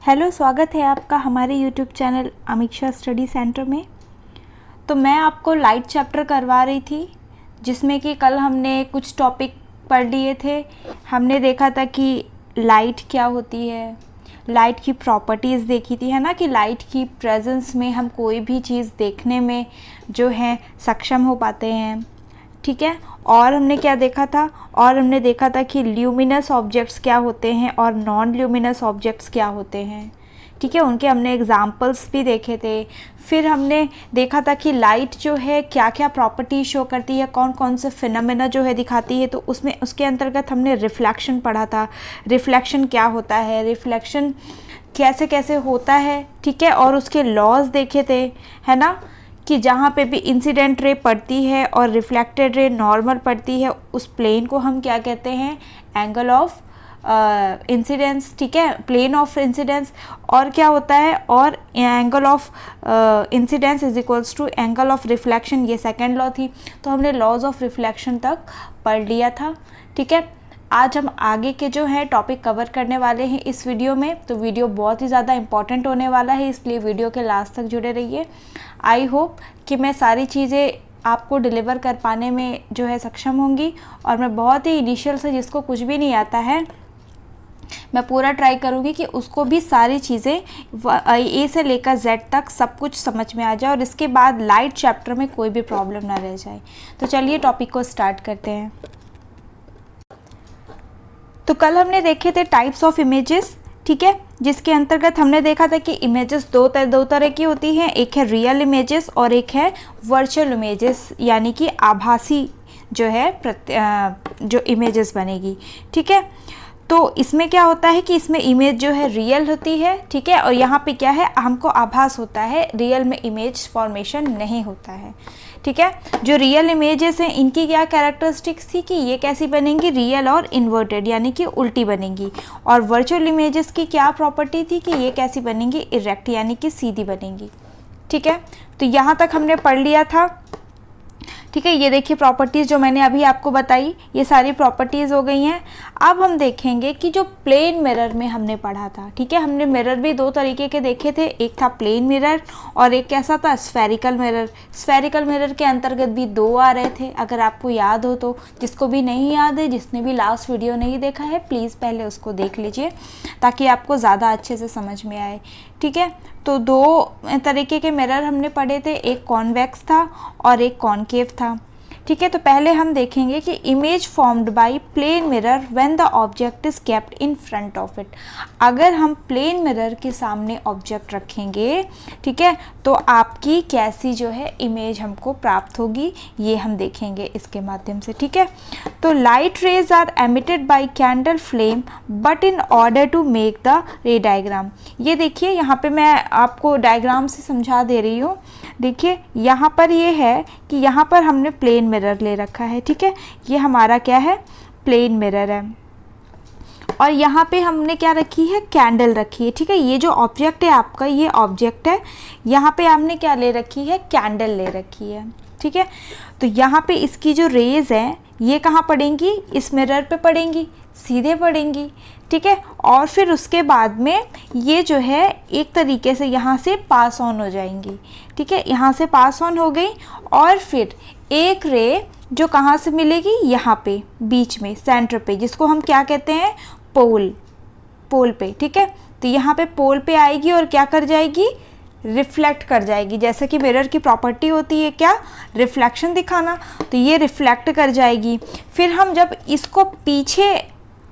Hello, स्वागत है आपका हमारे YouTube channel Amiksha study centre में। तो मैं आपको लाइट चैप्टर करवा रही थी, जिसमें कि कल हमने कुछ टॉपिक पढ़ लिए थे। हमने देखा था कि लाइट क्या होती है, लाइट की प्रॉपर्टीज़ देखी थी, है ना, कि लाइट की प्रेजेंस में हम कोई भी चीज़ देखने में जो है सक्षम हो पाते हैं। ठीक है। और हमने क्या देखा था, और हमने देखा था कि ल्यूमिनस ऑब्जेक्ट्स क्या होते हैं और नॉन ल्यूमिनस ऑब्जेक्ट्स क्या होते हैं। ठीक है, उनके हमने एग्जाम्पल्स भी देखे थे। फिर हमने देखा था कि लाइट जो है क्या क्या प्रॉपर्टी शो करती है, कौन कौन से फिनोमेना जो है दिखाती है। तो उसमें उसके अंतर्गत हमने रिफ्लेक्शन पढ़ा था। रिफ्लेक्शन क्या होता है, रिफ्लेक्शन कैसे कैसे होता है, ठीक है, और उसके लॉज देखे थे, है ना, कि जहाँ पे भी इंसिडेंट रे पड़ती है और रिफ्लेक्टेड रे नॉर्मल पड़ती है, उस प्लेन को हम क्या कहते हैं, एंगल ऑफ इंसिडेंस। ठीक है, प्लेन ऑफ इंसिडेंस। और क्या होता है, और angle of incidence is equals to angle of reflection, ये सेकेंड लॉ थी। तो हमने लॉज ऑफ रिफ्लेक्शन तक पढ़ लिया था। ठीक है, आज हम आगे के जो है टॉपिक कवर करने वाले हैं इस वीडियो में। तो वीडियो बहुत ही ज़्यादा इंपॉर्टेंट होने वाला है, इसलिए वीडियो के लास्ट तक जुड़े रहिए। आई होप कि मैं सारी चीज़ें आपको डिलीवर कर पाने में जो है सक्षम होंगी, और मैं बहुत ही इनिशियल से, जिसको कुछ भी नहीं आता है, मैं पूरा ट्राई करूँगी कि उसको भी सारी चीज़ें ए से लेकर जेड तक सब कुछ समझ में आ जाए, और इसके बाद लाइट चैप्टर में कोई भी प्रॉब्लम ना रह जाए। तो चलिए टॉपिक को स्टार्ट करते हैं। तो कल हमने देखे थे टाइप्स ऑफ इमेजेस, ठीक है, जिसके अंतर्गत हमने देखा था कि इमेजेस दो तरह की होती हैं। एक है रियल इमेजेस और एक है वर्चुअल इमेजेस, यानी कि आभासी जो है जो इमेजेस बनेगी। ठीक है, तो इसमें क्या होता है कि इसमें इमेज जो है रियल होती है, ठीक है, और यहाँ पे क्या है, हमको आभास होता है, रियल में इमेज फॉर्मेशन नहीं होता है। ठीक है, जो रियल इमेजेस हैं इनकी क्या कैरेक्टरिस्टिक्स थी कि ये कैसी बनेंगी, रियल और इन्वर्टेड, यानी कि उल्टी बनेंगी। और वर्चुअल इमेजेस की क्या प्रॉपर्टी थी कि ये कैसी बनेंगी, इरेक्ट, यानी कि सीधी बनेंगी। ठीक है, तो यहाँ तक हमने पढ़ लिया था। ठीक है, ये देखिए प्रॉपर्टीज़ जो मैंने अभी आपको बताई, ये सारी प्रॉपर्टीज़ हो गई हैं। अब हम देखेंगे कि जो प्लेन मिरर में हमने पढ़ा था, ठीक है, हमने मिरर भी दो तरीके के देखे थे, एक था प्लेन मिरर और एक कैसा था, स्फेरिकल मिरर। स्फेरिकल मिरर के अंतर्गत भी दो आ रहे थे, अगर आपको याद हो तो। जिसको भी नहीं याद है, जिसने भी लास्ट वीडियो नहीं देखा है, प्लीज़ पहले उसको देख लीजिए ताकि आपको ज़्यादा अच्छे से समझ में आए। ठीक है, तो दो तरीके के मिरर हमने पढ़े थे, एक कॉन्वेक्स था और एक कॉनकेव था। ठीक है, तो पहले हम देखेंगे कि image formed by plane mirror when the object is kept in front of it. अगर हम प्लेन मिरर के सामने ऑब्जेक्ट रखेंगे, ठीक है, तो आपकी कैसी जो है इमेज हमको प्राप्त होगी, ये हम देखेंगे इसके माध्यम से। ठीक है, तो light rays are emitted by candle flame but in order to make the ray diagram. ये देखिए, यहाँ पे मैं आपको डायग्राम से समझा दे रही हूँ। देखिए यहाँ पर ये है कि यहाँ पर हमने प्लेन मिरर ले रखा है। ठीक है, ये हमारा क्या है, प्लेन मिरर है, और यहाँ पे हमने क्या रखी है, कैंडल रखी है। ठीक है, ये जो ऑब्जेक्ट है आपका, ये ऑब्जेक्ट है, यहाँ पे आपने क्या ले रखी है, कैंडल ले रखी है। ठीक है, तो यहाँ पे इसकी जो रेज है ये कहाँ पड़ेंगी, इस मिरर पे पड़ेंगी, सीधे पड़ेंगी। ठीक है, और फिर उसके बाद में ये जो है एक तरीके से यहाँ से पास ऑन हो जाएंगी। ठीक है, यहाँ से पास ऑन हो गई, और फिर एक रे जो कहाँ से मिलेगी, यहाँ पे बीच में सेंटर पे, जिसको हम क्या कहते हैं, पोल पे। ठीक है, तो यहाँ पे पोल पे आएगी और क्या कर जाएगी, रिफ्लेक्ट कर जाएगी। जैसे कि मिरर की प्रॉपर्टी होती है क्या, रिफ्लेक्शन दिखाना, तो ये रिफ्लेक्ट कर जाएगी। फिर हम जब इसको पीछे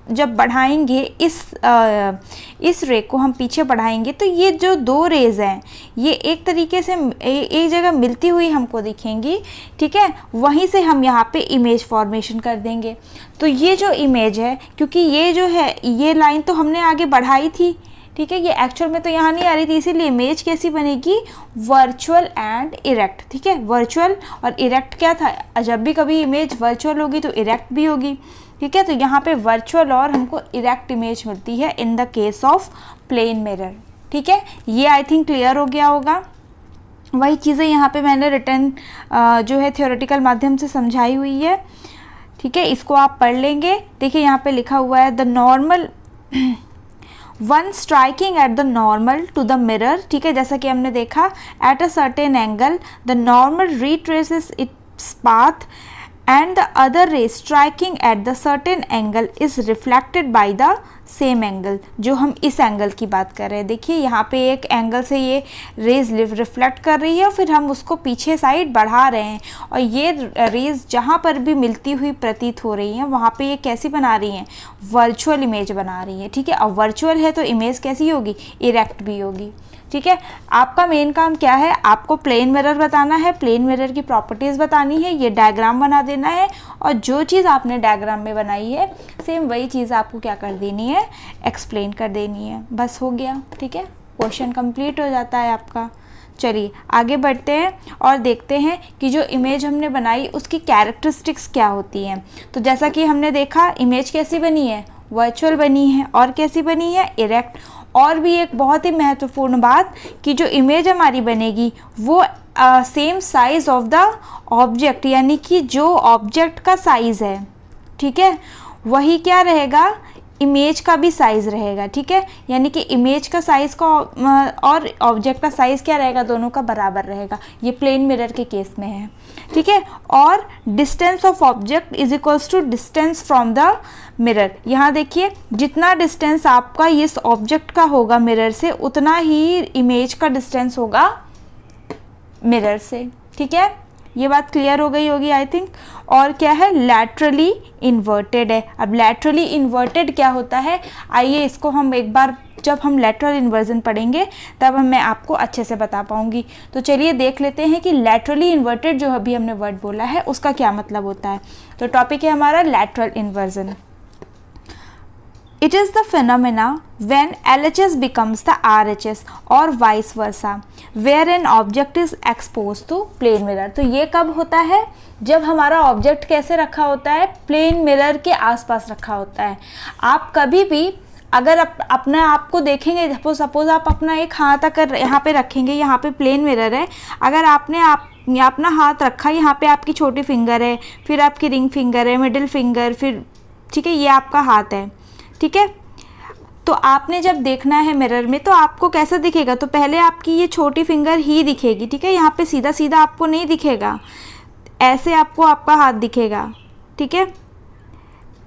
जब बढ़ाएंगे, इस रे को हम पीछे बढ़ाएंगे, तो ये जो दो रेज हैं ये एक तरीके से एक जगह मिलती हुई हमको दिखेंगी। ठीक है, वहीं से हम यहाँ पे इमेज फॉर्मेशन कर देंगे। तो ये जो इमेज है, क्योंकि ये जो है ये लाइन तो हमने आगे बढ़ाई थी, ठीक है, ये एक्चुअल में तो यहाँ नहीं आ रही थी, इसीलिए इमेज कैसी बनेगी, वर्चुअल एंड इरेक्ट। ठीक है, वर्चुअल और इरेक्ट क्या था, जब भी कभी इमेज वर्चुअल होगी तो इरेक्ट भी होगी। ठीक है, तो यहाँ पे वर्चुअल और हमको इरेक्ट इमेज मिलती है in the case of plane mirror. ठीक है, ये आई थिंक क्लियर हो गया होगा। वही चीज़ें यहाँ पे मैंने रिटर्न जो है थ्योरेटिकल माध्यम से समझाई हुई है। ठीक है, इसको आप पढ़ लेंगे। देखिए यहाँ पे लिखा हुआ है, the normal one striking at the normal to the mirror, ठीक है, जैसा कि हमने देखा at a certain angle the normal retraces its path and the other ray striking at the certain angle is reflected by the same angle। जो हम इस angle की बात कर रहे हैं, देखिए यहाँ पे एक एंगल से ये रेज रिफ्लेक्ट कर रही है, फिर हम उसको पीछे साइड बढ़ा रहे हैं और ये रेज जहाँ पर भी मिलती हुई प्रतीत हो रही हैं वहाँ पे ये कैसी बना रही हैं, वर्चुअल इमेज बना रही हैं, ठीक है। और वर्चुअल है तो इमेज कैसी होगी, इरेक्ट भी होगी, ठीक है। आपका मेन काम क्या है, आपको प्लेन मिरर बताना है, प्लेन मिरर की प्रॉपर्टीज़ बतानी है, ये डायग्राम बना देना है और जो चीज़ आपने डायग्राम में बनाई है सेम वही चीज़ आपको क्या कर देनी है, एक्सप्लेन कर देनी है, बस हो गया, ठीक है। क्वेश्चन कंप्लीट हो जाता है आपका। चलिए आगे बढ़ते हैं और देखते हैं कि जो इमेज हमने बनाई उसकी कैरेक्टरिस्टिक्स क्या होती हैं। तो जैसा कि हमने देखा इमेज कैसी बनी है, वर्चुअल बनी है, और कैसी बनी है, इरेक्ट। और भी एक बहुत ही महत्वपूर्ण बात कि जो इमेज हमारी बनेगी वो same size of the object, यानी कि जो ऑब्जेक्ट का साइज़ है, ठीक है, वही क्या रहेगा, इमेज का भी साइज़ रहेगा, ठीक है। यानी कि इमेज का साइज़ का और ऑब्जेक्ट का साइज़ क्या रहेगा, दोनों का बराबर रहेगा। ये प्लेन मिरर के केस में है, ठीक है। और distance of object is equals to distance from the mirror. यहाँ देखिए जितना डिस्टेंस आपका इस ऑब्जेक्ट का होगा मिरर से, उतना ही इमेज का डिस्टेंस होगा मिरर से, ठीक है। ये बात क्लियर हो गई होगी आई थिंक। और क्या है, लैटरली इन्वर्टेड है। अब लैटरली इन्वर्टेड क्या होता है, आइए इसको हम एक बार जब हम लैटरल इन्वर्जन पढ़ेंगे तब मैं आपको अच्छे से बता पाऊंगी। तो चलिए देख लेते हैं कि लैटरली इन्वर्टेड जो अभी हमने वर्ड बोला है उसका क्या मतलब होता है। तो टॉपिक है हमारा lateral inversion. It is the phenomena when LHS becomes the RHS or vice versa, where an object is exposed to plane mirror। तो ये कब होता है, जब हमारा ऑब्जेक्ट कैसे रखा होता है, प्लेन मिरर के आसपास रखा होता है। आप कभी भी अगर अपने आप को देखेंगे, सपोज आप अपना एक हाथ अगर यहाँ पे रखेंगे, यहाँ पे प्लेन मिरर है, अगर आपने अपना हाथ रखा, यहाँ पे आपकी छोटी फिंगर है, फिर आपकी रिंग फिंगर है, मिडिल फिंगर, फिर ठीक है, ये आपका हाथ है, ठीक है। तो आपने जब देखना है मिरर में तो आपको कैसा दिखेगा, तो पहले आपकी ये छोटी फिंगर ही दिखेगी, ठीक है। यहाँ पे सीधा सीधा आपको नहीं दिखेगा, ऐसे आपको आपका हाथ दिखेगा, ठीक है।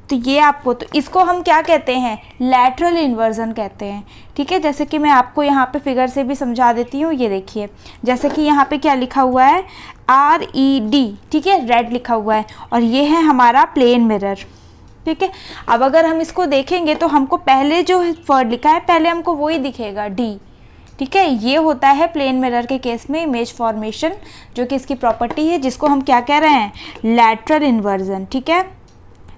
तो ये आपको, तो इसको हम क्या कहते हैं, लैटरल इन्वर्जन कहते हैं, ठीक है। जैसे कि मैं आपको यहाँ पे फिगर से भी समझा देती हूँ। ये देखिए जैसे कि यहाँ पे क्या लिखा हुआ है, RED, ठीक है, रेड लिखा हुआ है, और ये है हमारा प्लेन मिरर, ठीक है। अब अगर हम इसको देखेंगे तो हमको पहले जो वर्ड लिखा है पहले हमको वही दिखेगा, D, ठीक है। ये होता है प्लेन मिरर के केस में इमेज फॉर्मेशन, जो कि इसकी प्रॉपर्टी है, जिसको हम क्या कह रहे हैं, लैटरल इन्वर्जन, ठीक है।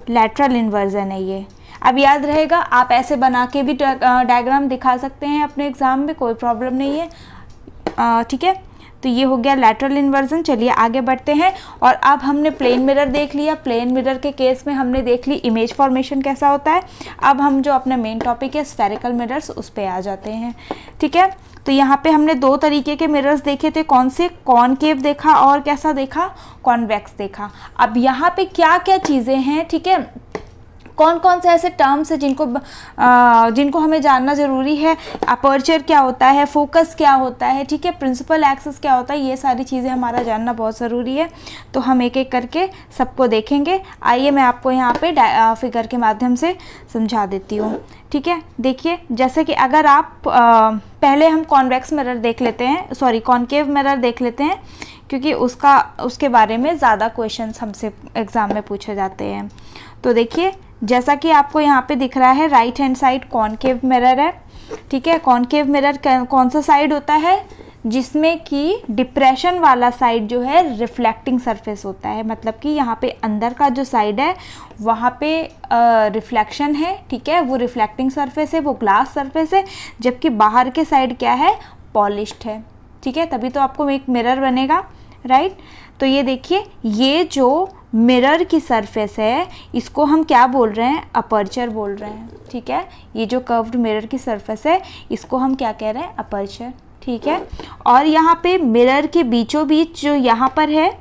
लैटरल इन्वर्जन है ये। अब याद रहेगा, आप ऐसे बना के भी डायग्राम दिखा सकते हैं अपने एग्जाम में, कोई प्रॉब्लम नहीं है, ठीक है। तो ये हो गया लैटरल इन्वर्जन। चलिए आगे बढ़ते हैं। और अब हमने प्लेन मिरर देख लिया, प्लेन मिरर के केस में हमने देख ली इमेज फॉर्मेशन कैसा होता है। अब हम जो अपना मेन टॉपिक है स्फेरिकल मिरर्स, उस पे आ जाते हैं, ठीक है। तो यहाँ पे हमने दो तरीके के मिरर्स देखे थे, कौन से, कॉनकेव देखा और कैसा देखा, कॉन्वेक्स देखा। अब यहाँ पे क्या क्या चीज़ें हैं, ठीक है, कौन कौन से ऐसे टर्म्स हैं जिनको हमें जानना ज़रूरी है। अपर्चर क्या होता है, फोकस क्या होता है, ठीक है, प्रिंसिपल एक्सिस क्या होता है, ये सारी चीज़ें हमारा जानना बहुत ज़रूरी है। तो हम एक एक करके सबको देखेंगे। आइए मैं आपको यहाँ पे फिगर के माध्यम से समझा देती हूँ, ठीक है। देखिए जैसे कि अगर आप पहले हम कॉन्वेक्स मिरर देख लेते हैं, सॉरी कॉनकेव मिरर देख लेते हैं, क्योंकि उसके बारे में ज़्यादा क्वेश्चंस हमसे एग्ज़ाम में पूछे जाते हैं। तो देखिए जैसा कि आपको यहाँ पे दिख रहा है, right hand side concave mirror है, ठीक है। कॉनकेव मिरर कौन सा साइड होता है, जिसमें कि डिप्रेशन वाला साइड जो है रिफ्लेक्टिंग सरफेस होता है, मतलब कि यहाँ पे अंदर का जो साइड है वहाँ पे रिफ्लेक्शन है, ठीक है, वो रिफ्लेक्टिंग सरफेस है, वो ग्लास सरफेस है, जबकि बाहर के साइड क्या है, पॉलिश्ड है, ठीक है। तभी तो आपको एक मिरर बनेगा, राइट। तो ये देखिए, ये जो मिरर की सरफेस है इसको हम क्या बोल रहे हैं, अपर्चर बोल रहे हैं, ठीक है। ये जो कर्व्ड मिरर की सरफेस है इसको हम क्या कह रहे हैं, अपर्चर, ठीक है। और यहाँ पे मिरर के बीचों बीच जो यहाँ पर है,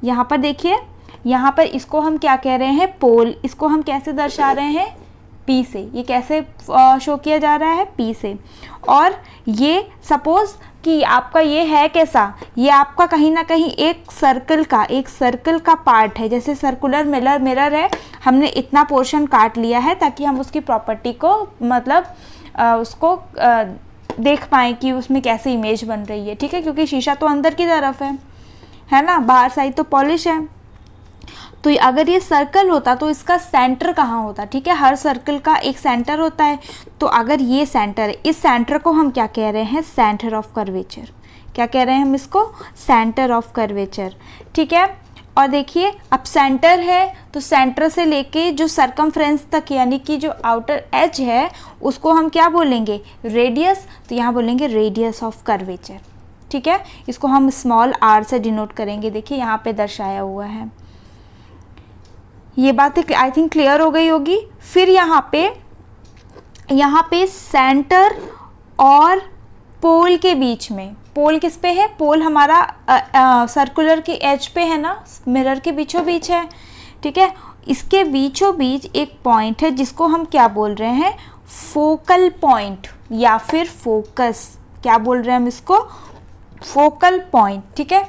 यहाँ पर देखिए, यहाँ पर इसको हम क्या कह रहे हैं, पोल। इसको हम कैसे दर्शा रहे हैं, P से। ये कैसे शो किया जा रहा है? P से। और ये सपोज कि आपका ये है कैसा, ये आपका कहीं ना कहीं एक सर्कल का पार्ट है। जैसे सर्कुलर मिरर है, हमने इतना पोर्शन काट लिया है ताकि हम उसकी प्रॉपर्टी को मतलब उसको देख पाएँ कि उसमें कैसे इमेज बन रही है, ठीक है, क्योंकि शीशा तो अंदर की तरफ है ना, बाहर साइड तो पॉलिश है। तो अगर ये सर्कल होता तो इसका सेंटर कहाँ होता, ठीक है, हर सर्कल का एक सेंटर होता है। तो अगर ये सेंटर है, इस सेंटर को हम क्या कह रहे हैं? Centre of curvature. क्या कह रहे हैं हम इसको? सेंटर ऑफ कर्वेचर, ठीक है। और देखिए अब सेंटर है तो सेंटर से लेके जो सरकमफ्रेंस तक यानी कि जो आउटर एज है उसको हम क्या बोलेंगे? रेडियस। तो यहाँ बोलेंगे रेडियस ऑफ कर्वेचर, ठीक है। इसको हम स्मॉल r से डिनोट करेंगे। देखिए यहाँ पे दर्शाया हुआ है। ये बात आई थिंक क्लियर हो गई होगी। फिर यहाँ पे सेंटर और पोल के बीच में, पोल किस पे है? पोल हमारा सर्कुलर की एज पे है ना, मिरर के बीचों बीच है, ठीक है। इसके बीचों बीच एक पॉइंट है जिसको हम क्या बोल रहे हैं? फोकल पॉइंट या फिर फोकस। क्या बोल रहे हैं हम इसको? फोकल पॉइंट, ठीक है।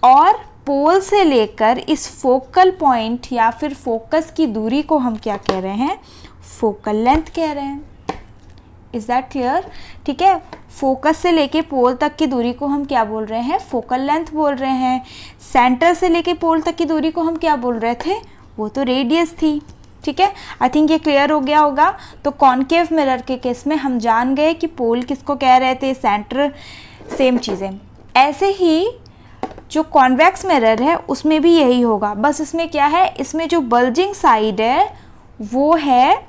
और पोल से लेकर इस फोकल पॉइंट या फिर फोकस की दूरी को हम क्या कह रहे हैं? फोकल लेंथ कह रहे हैं। Is that clear? ठीक है, फोकस से लेके पोल तक की दूरी को हम क्या बोल रहे हैं? फोकल लेंथ बोल रहे हैं। सेंटर से लेके पोल तक की दूरी को हम क्या बोल रहे थे? वो तो रेडियस थी, ठीक है। आई थिंक ये क्लियर हो गया होगा। तो कॉनकेव मिरर के केस में हम जान गए कि पोल किसको कह रहे थे, सेंटर, सेम चीज़ें। ऐसे ही जो कॉन्वेक्स मिरर है उसमें भी यही होगा, बस इसमें क्या है, इसमें जो बल्जिंग साइड है वो है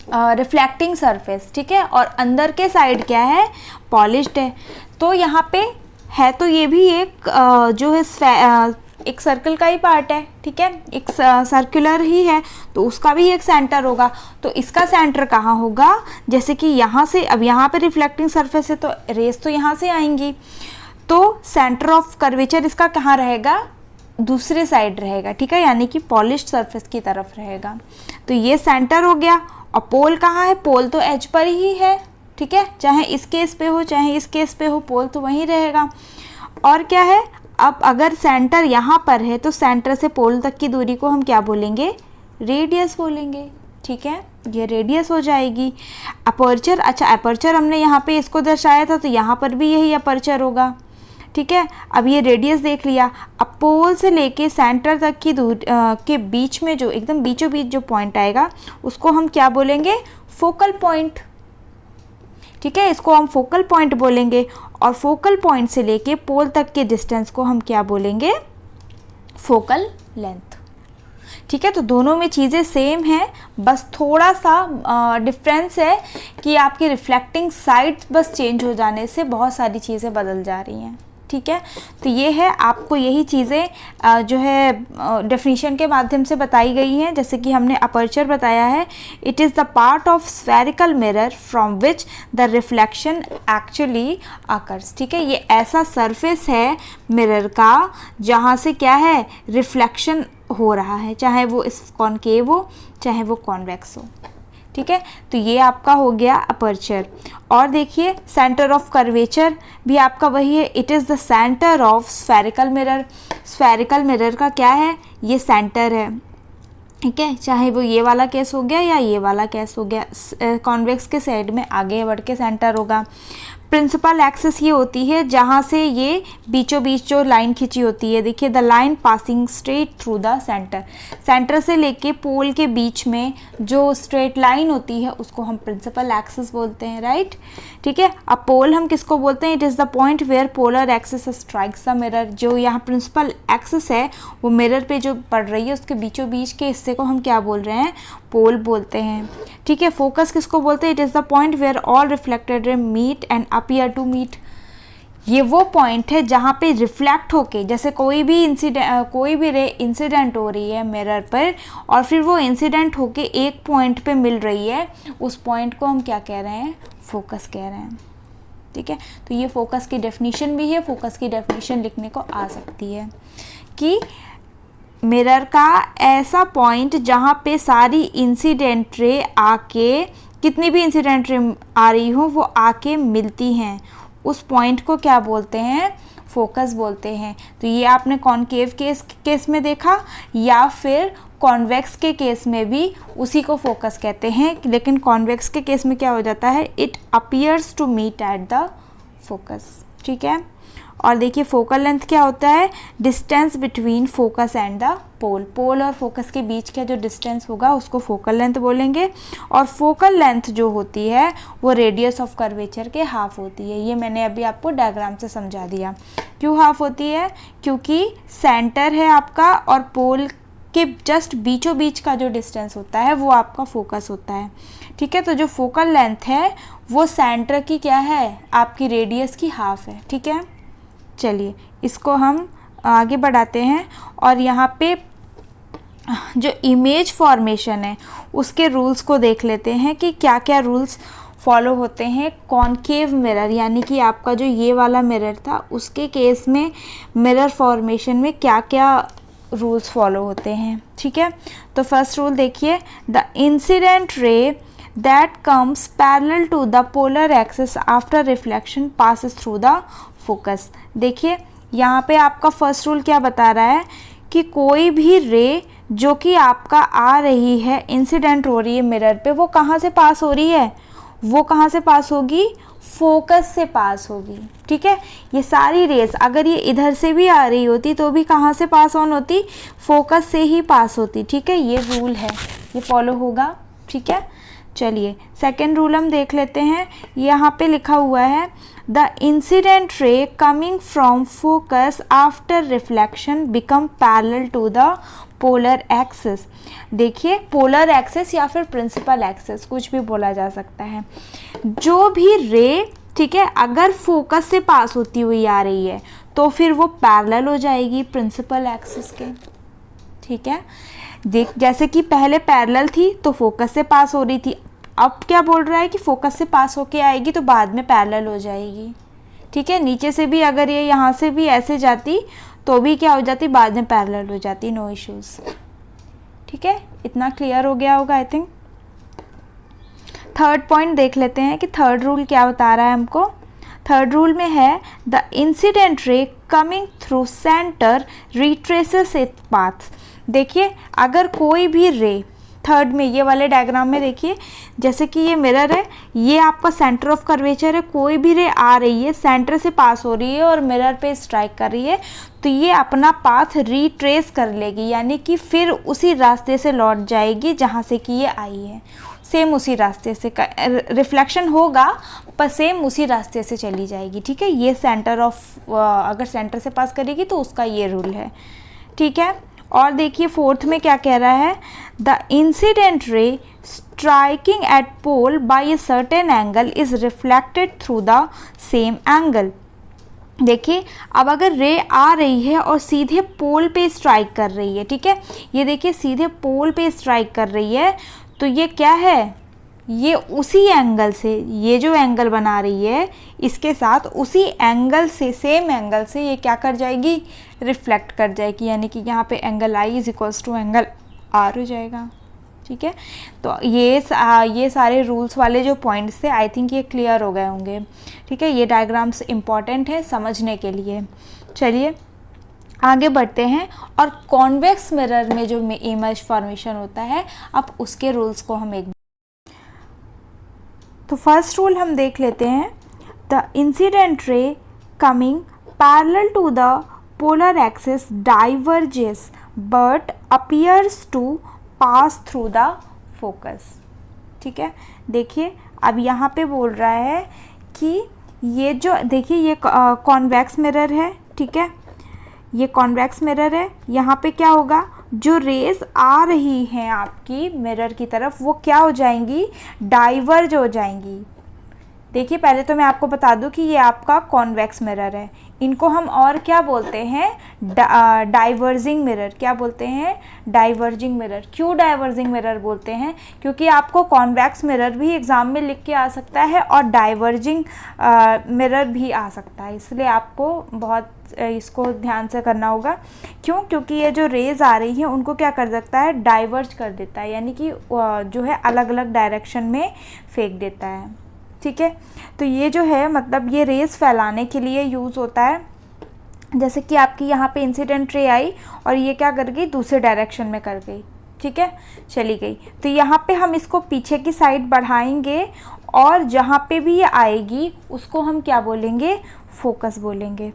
रिफ्लेक्टिंग सरफेस, ठीक है, और अंदर के साइड क्या है? पॉलिश्ड है। तो यहाँ पे है तो ये भी एक जो है एक सर्कल का ही पार्ट है, ठीक है, एक सर्कुलर ही है, तो उसका भी एक सेंटर होगा। तो इसका सेंटर कहाँ होगा? जैसे कि यहाँ से, अब यहाँ पे रिफ्लेक्टिंग सरफेस है तो रेस तो यहाँ से आएंगी, तो सेंटर ऑफ कर्वेचर इसका कहाँ रहेगा? दूसरे साइड रहेगा, ठीक है, यानी कि पॉलिश्ड सरफेस की तरफ रहेगा। तो ये सेंटर हो गया। और पोल कहाँ है? पोल तो एज पर ही है, ठीक है, चाहे इस केस पे हो चाहे इस केस पे हो, पोल तो वहीं रहेगा। और क्या है, अब अगर सेंटर यहाँ पर है तो सेंटर से पोल तक की दूरी को हम क्या बोलेंगे? रेडियस बोलेंगे, ठीक है, ये रेडियस हो जाएगी। अपर्चर, अच्छा अपर्चर हमने यहाँ पे इसको दर्शाया था तो यहाँ पर भी यही अपर्चर होगा, ठीक है। अब ये रेडियस देख लिया। अब पोल से लेके सेंटर तक की दूरी के बीच में जो एकदम बीचों बीच जो पॉइंट आएगा उसको हम क्या बोलेंगे? फोकल पॉइंट, ठीक है, इसको हम फोकल पॉइंट बोलेंगे। और फोकल पॉइंट से लेके पोल तक के डिस्टेंस को हम क्या बोलेंगे? फोकल लेंथ, ठीक है। तो दोनों में चीज़ें सेम हैं, बस थोड़ा सा डिफरेंस है कि आपकी रिफ्लेक्टिंग साइड बस चेंज हो जाने से बहुत सारी चीज़ें बदल जा रही हैं, ठीक है। तो ये है, आपको यही चीज़ें जो है डेफिनेशन के माध्यम से बताई गई हैं। जैसे कि हमने अपर्चर बताया है, it is the part of spherical mirror from which the reflection actually occurs, ठीक है। ये ऐसा सरफेस है मिरर का जहाँ से क्या है? रिफ्लेक्शन हो रहा है, चाहे वो इस कॉनकेव हो चाहे वो कॉन्वेक्स हो, ठीक है। तो ये आपका हो गया अपर्चर। और देखिए सेंटर ऑफ कर्वेचर भी आपका वही है, it is the centre of spherical mirror. Spherical mirror का क्या है? ये सेंटर है, ठीक है, चाहे वो ये वाला केस हो गया या ये वाला केस हो गया। कॉन्वेक्स के साइड में आगे बढ़ के सेंटर होगा। प्रिंसिपल एक्सिस ये होती है जहाँ से ये बीचों बीच जो लाइन खींची होती है, देखिए the line passing straight through the centre. Centre से लेके पोल के बीच में जो स्ट्रेट लाइन होती है उसको हम प्रिंसिपल एक्सिस बोलते हैं, राइट, ठीक है। अब पोल हम किसको बोलते हैं? It is the point where polar axis strikes the mirror. जो यहाँ प्रिंसिपल एक्सिस है वो मिरर पे जो पड़ रही है उसके बीचों बीच के हिस्से को हम क्या बोल रहे हैं? पोल बोलते हैं, ठीक है। फोकस किसको बोलते हैं? It is the point where all reflected ray meet and appear to meet. ये वो पॉइंट है जहाँ पे रिफ्लेक्ट होके, जैसे कोई भी रे इंसिडेंट हो रही है मिरर पर और फिर वो इंसिडेंट होके एक पॉइंट पे मिल रही है, उस पॉइंट को हम क्या कह रहे हैं? फोकस कह रहे हैं, ठीक है। तो ये फोकस की डेफिनेशन भी है, फोकस की डेफिनेशन लिखने को आ सकती है कि मिरर का ऐसा पॉइंट जहाँ पे सारी इंसिडेंट रे आके, कितनी भी इंसिडेंट रे आ रही हो वो आके मिलती हैं, उस पॉइंट को क्या बोलते हैं, फोकस बोलते हैं। तो ये आपने कॉनकेव केस में देखा, या फिर कॉन्वेक्स के केस में भी उसी को फोकस कहते हैं। लेकिन कॉन्वेक्स के केस में क्या हो जाता है, it appears to meet at the focus, ठीक है। और देखिए फोकल लेंथ क्या होता है, distance between focus and the pole, pole और फोकस के बीच का जो डिस्टेंस होगा उसको फोकल लेंथ बोलेंगे। और फोकल लेंथ जो होती है वो रेडियस ऑफ कर्वेचर के हाफ होती है। ये मैंने अभी आपको डायग्राम से समझा दिया। क्यों हाफ होती है, क्योंकि सेंटर है आपका और पोल के जस्ट बीचों बीच का जो डिस्टेंस होता है वो आपका फोकस होता है, ठीक है। तो जो फोकल लेंथ है वो सेंटर की क्या है, आपकी रेडियस की हाफ है, ठीक है। चलिए इसको हम आगे बढ़ाते हैं और यहाँ पे जो इमेज फॉर्मेशन है उसके रूल्स को देख लेते हैं कि क्या क्या रूल्स फॉलो होते हैं कॉनकेव मिरर, यानी कि आपका जो ये वाला मिरर था उसके केस में मिरर फॉर्मेशन में क्या क्या रूल्स फॉलो होते हैं, ठीक है। तो फर्स्ट रूल देखिए, the incident ray that comes parallel to the polar axis after reflection passes through the focus. देखिए यहाँ पे आपका फर्स्ट रूल क्या बता रहा है कि कोई भी रे जो कि आपका आ रही है, इंसिडेंट हो रही है मिरर पे, वो कहाँ से पास हो रही है, वो कहाँ से पास होगी, फोकस से पास होगी, ठीक है। ये सारी रेस अगर ये इधर से भी आ रही होती तो भी कहाँ से पास ऑन होती, फोकस से ही पास होती, ठीक है। ये रूल है, ये फॉलो होगा, ठीक है। चलिए सेकेंड रूल हम देख लेते हैं। यहाँ पे लिखा हुआ है, the incident ray coming from focus after reflection become parallel to the polar axis. देखिए पोलर एक्सिस या फिर प्रिंसिपल एक्सिस कुछ भी बोला जा सकता है। जो भी रे, ठीक है, अगर फोकस से पास होती हुई आ रही है तो फिर वो पैरेलल हो जाएगी प्रिंसिपल एक्सिस के, ठीक है। देख जैसे कि पहले पैरेलल थी तो फोकस से पास हो रही थी, अब क्या बोल रहा है कि फोकस से पास होके आएगी तो बाद में पैरेलल हो जाएगी, ठीक है। नीचे से भी अगर ये यहाँ से भी ऐसे जाती तो भी क्या हो जाती, बाद में पैरेलल हो जाती, नो इश्यूज, ठीक है। इतना क्लियर हो गया होगा आई थिंक। थर्ड पॉइंट देख लेते हैं कि थर्ड रूल क्या बता रहा है हमको। थर्ड रूल में है, the incident ray coming through centre retraces its path. देखिए अगर कोई भी रे, थर्ड में ये वाले डायग्राम में देखिए, जैसे कि ये मिरर है, ये आपका सेंटर ऑफ कर्वेचर है, कोई भी रे आ रही है सेंटर से पास हो रही है और मिरर पे स्ट्राइक कर रही है तो ये अपना पाथ रिट्रेस कर लेगी, यानी कि फिर उसी रास्ते से लौट जाएगी जहाँ से कि ये आई है, सेम उसी रास्ते से रिफ्लेक्शन होगा पर सेम उसी रास्ते से चली जाएगी, ठीक है। ये सेंटर ऑफ अगर सेंटर से पास करेगी तो उसका ये रूल है, ठीक है। और देखिए फोर्थ में क्या कह रहा है, the incident ray striking at pole by a certain angle is reflected through the same angle. देखिए अब अगर रे आ रही है और सीधे पोल पे स्ट्राइक कर रही है, ठीक है, ये देखिए सीधे पोल पे स्ट्राइक कर रही है तो ये क्या है, ये उसी एंगल से, ये जो एंगल बना रही है इसके साथ उसी एंगल से, सेम एंगल से ये क्या कर जाएगी, रिफ्लेक्ट कर जाएगी, यानी कि यहाँ पे angle i is equals to angle r हो जाएगा, ठीक है। तो ये सारे रूल्स वाले जो पॉइंट्स थे आई थिंक ये क्लियर हो गए होंगे, ठीक है। ये डायग्राम्स इंपॉर्टेंट है समझने के लिए। चलिए आगे बढ़ते हैं और कॉन्वेक्स मिरर में जो इमेज फॉर्मेशन होता है अब उसके रूल्स को हम एक, तो फर्स्ट रूल हम देख लेते हैं, the incident ray coming parallel to the polar axis diverges but appears to pass through the focus, ठीक है। देखिए अब यहाँ पे बोल रहा है कि ये जो देखिए ये कॉन्वेक्स मिरर है, ठीक है, ये कॉन्वेक्स मिरर है, यहाँ पे क्या होगा, जो रेज आ रही हैं आपकी मिरर की तरफ वो क्या हो जाएंगी, डाइवर्ज हो जाएंगी। देखिए पहले तो मैं आपको बता दूं कि ये आपका कॉन्वेक्स मिरर है, इनको हम और क्या बोलते हैं, डाइवर्जिंग मिरर। क्या बोलते हैं? Diverging mirror. क्यों डाइवर्जिंग मिरर बोलते हैं? क्योंकि आपको कॉन्वेक्स मिरर भी एग्ज़ाम में लिख के आ सकता है और डाइवर्जिंग मिरर भी आ सकता है, इसलिए आपको बहुत इसको ध्यान से करना होगा। क्यों? क्योंकि ये जो रेज़ आ रही हैं उनको क्या कर सकता है, डाइवर्ज कर देता है, यानी कि जो है अलग अलग डायरेक्शन में फेंक देता है। ठीक है, तो ये जो है मतलब ये रेज़ फैलाने के लिए यूज़ होता है। जैसे कि आपकी यहाँ पे इंसिडेंट रे आई और ये क्या कर गई, दूसरे डायरेक्शन में कर गई। ठीक है, चली गई। तो यहाँ पे हम इसको पीछे की साइड बढ़ाएंगे और जहाँ पे भी ये आएगी उसको हम क्या बोलेंगे, फोकस बोलेंगे।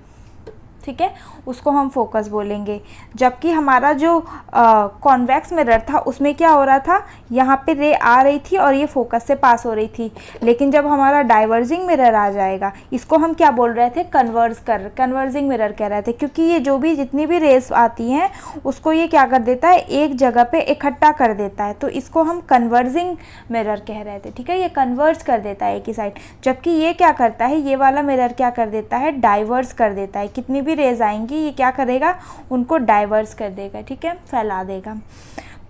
ठीक है, उसको हम फोकस बोलेंगे। जबकि हमारा जो कॉन्वेक्स मिरर था उसमें क्या हो रहा था, यहाँ पे रे आ रही थी और ये फोकस से पास हो रही थी। लेकिन जब हमारा डाइवर्जिंग मिरर आ जाएगा, इसको हम क्या बोल रहे थे, कन्वर्जिंग मिरर कह रहे थे, क्योंकि ये जो भी जितनी भी रेस आती हैं उसको ये क्या कर देता है, एक जगह पे इकट्ठा कर देता है। तो इसको हम कन्वर्जिंग मिरर कह रहे थे। ठीक है, ये कन्वर्ज कर देता है एक ही साइड। जबकि ये क्या करता है, ये वाला मिरर क्या कर देता है, डाइवर्स कर देता है। कितनी भी रेज आएंगी ये क्या करेगा, उनको डाइवर्स कर देगा। ठीक है, फैला देगा।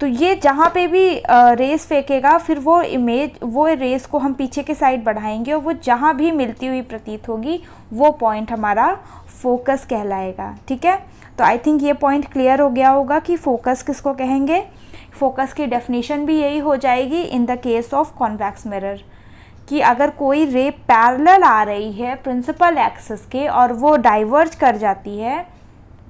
तो ये जहाँ पे भी रेस फेंकेगा, फिर वो इमेज, वो रेस को हम पीछे के साइड बढ़ाएंगे और वो जहाँ भी मिलती हुई प्रतीत होगी वो पॉइंट हमारा फोकस कहलाएगा। ठीक है, तो आई थिंक ये पॉइंट क्लियर हो गया होगा कि फोकस किसको कहेंगे। फोकस की डेफिनेशन भी यही हो जाएगी इन the case of convex mirror, कि अगर कोई रे पैरेलल आ रही है प्रिंसिपल एक्सिस के और वो डाइवर्ज कर जाती है,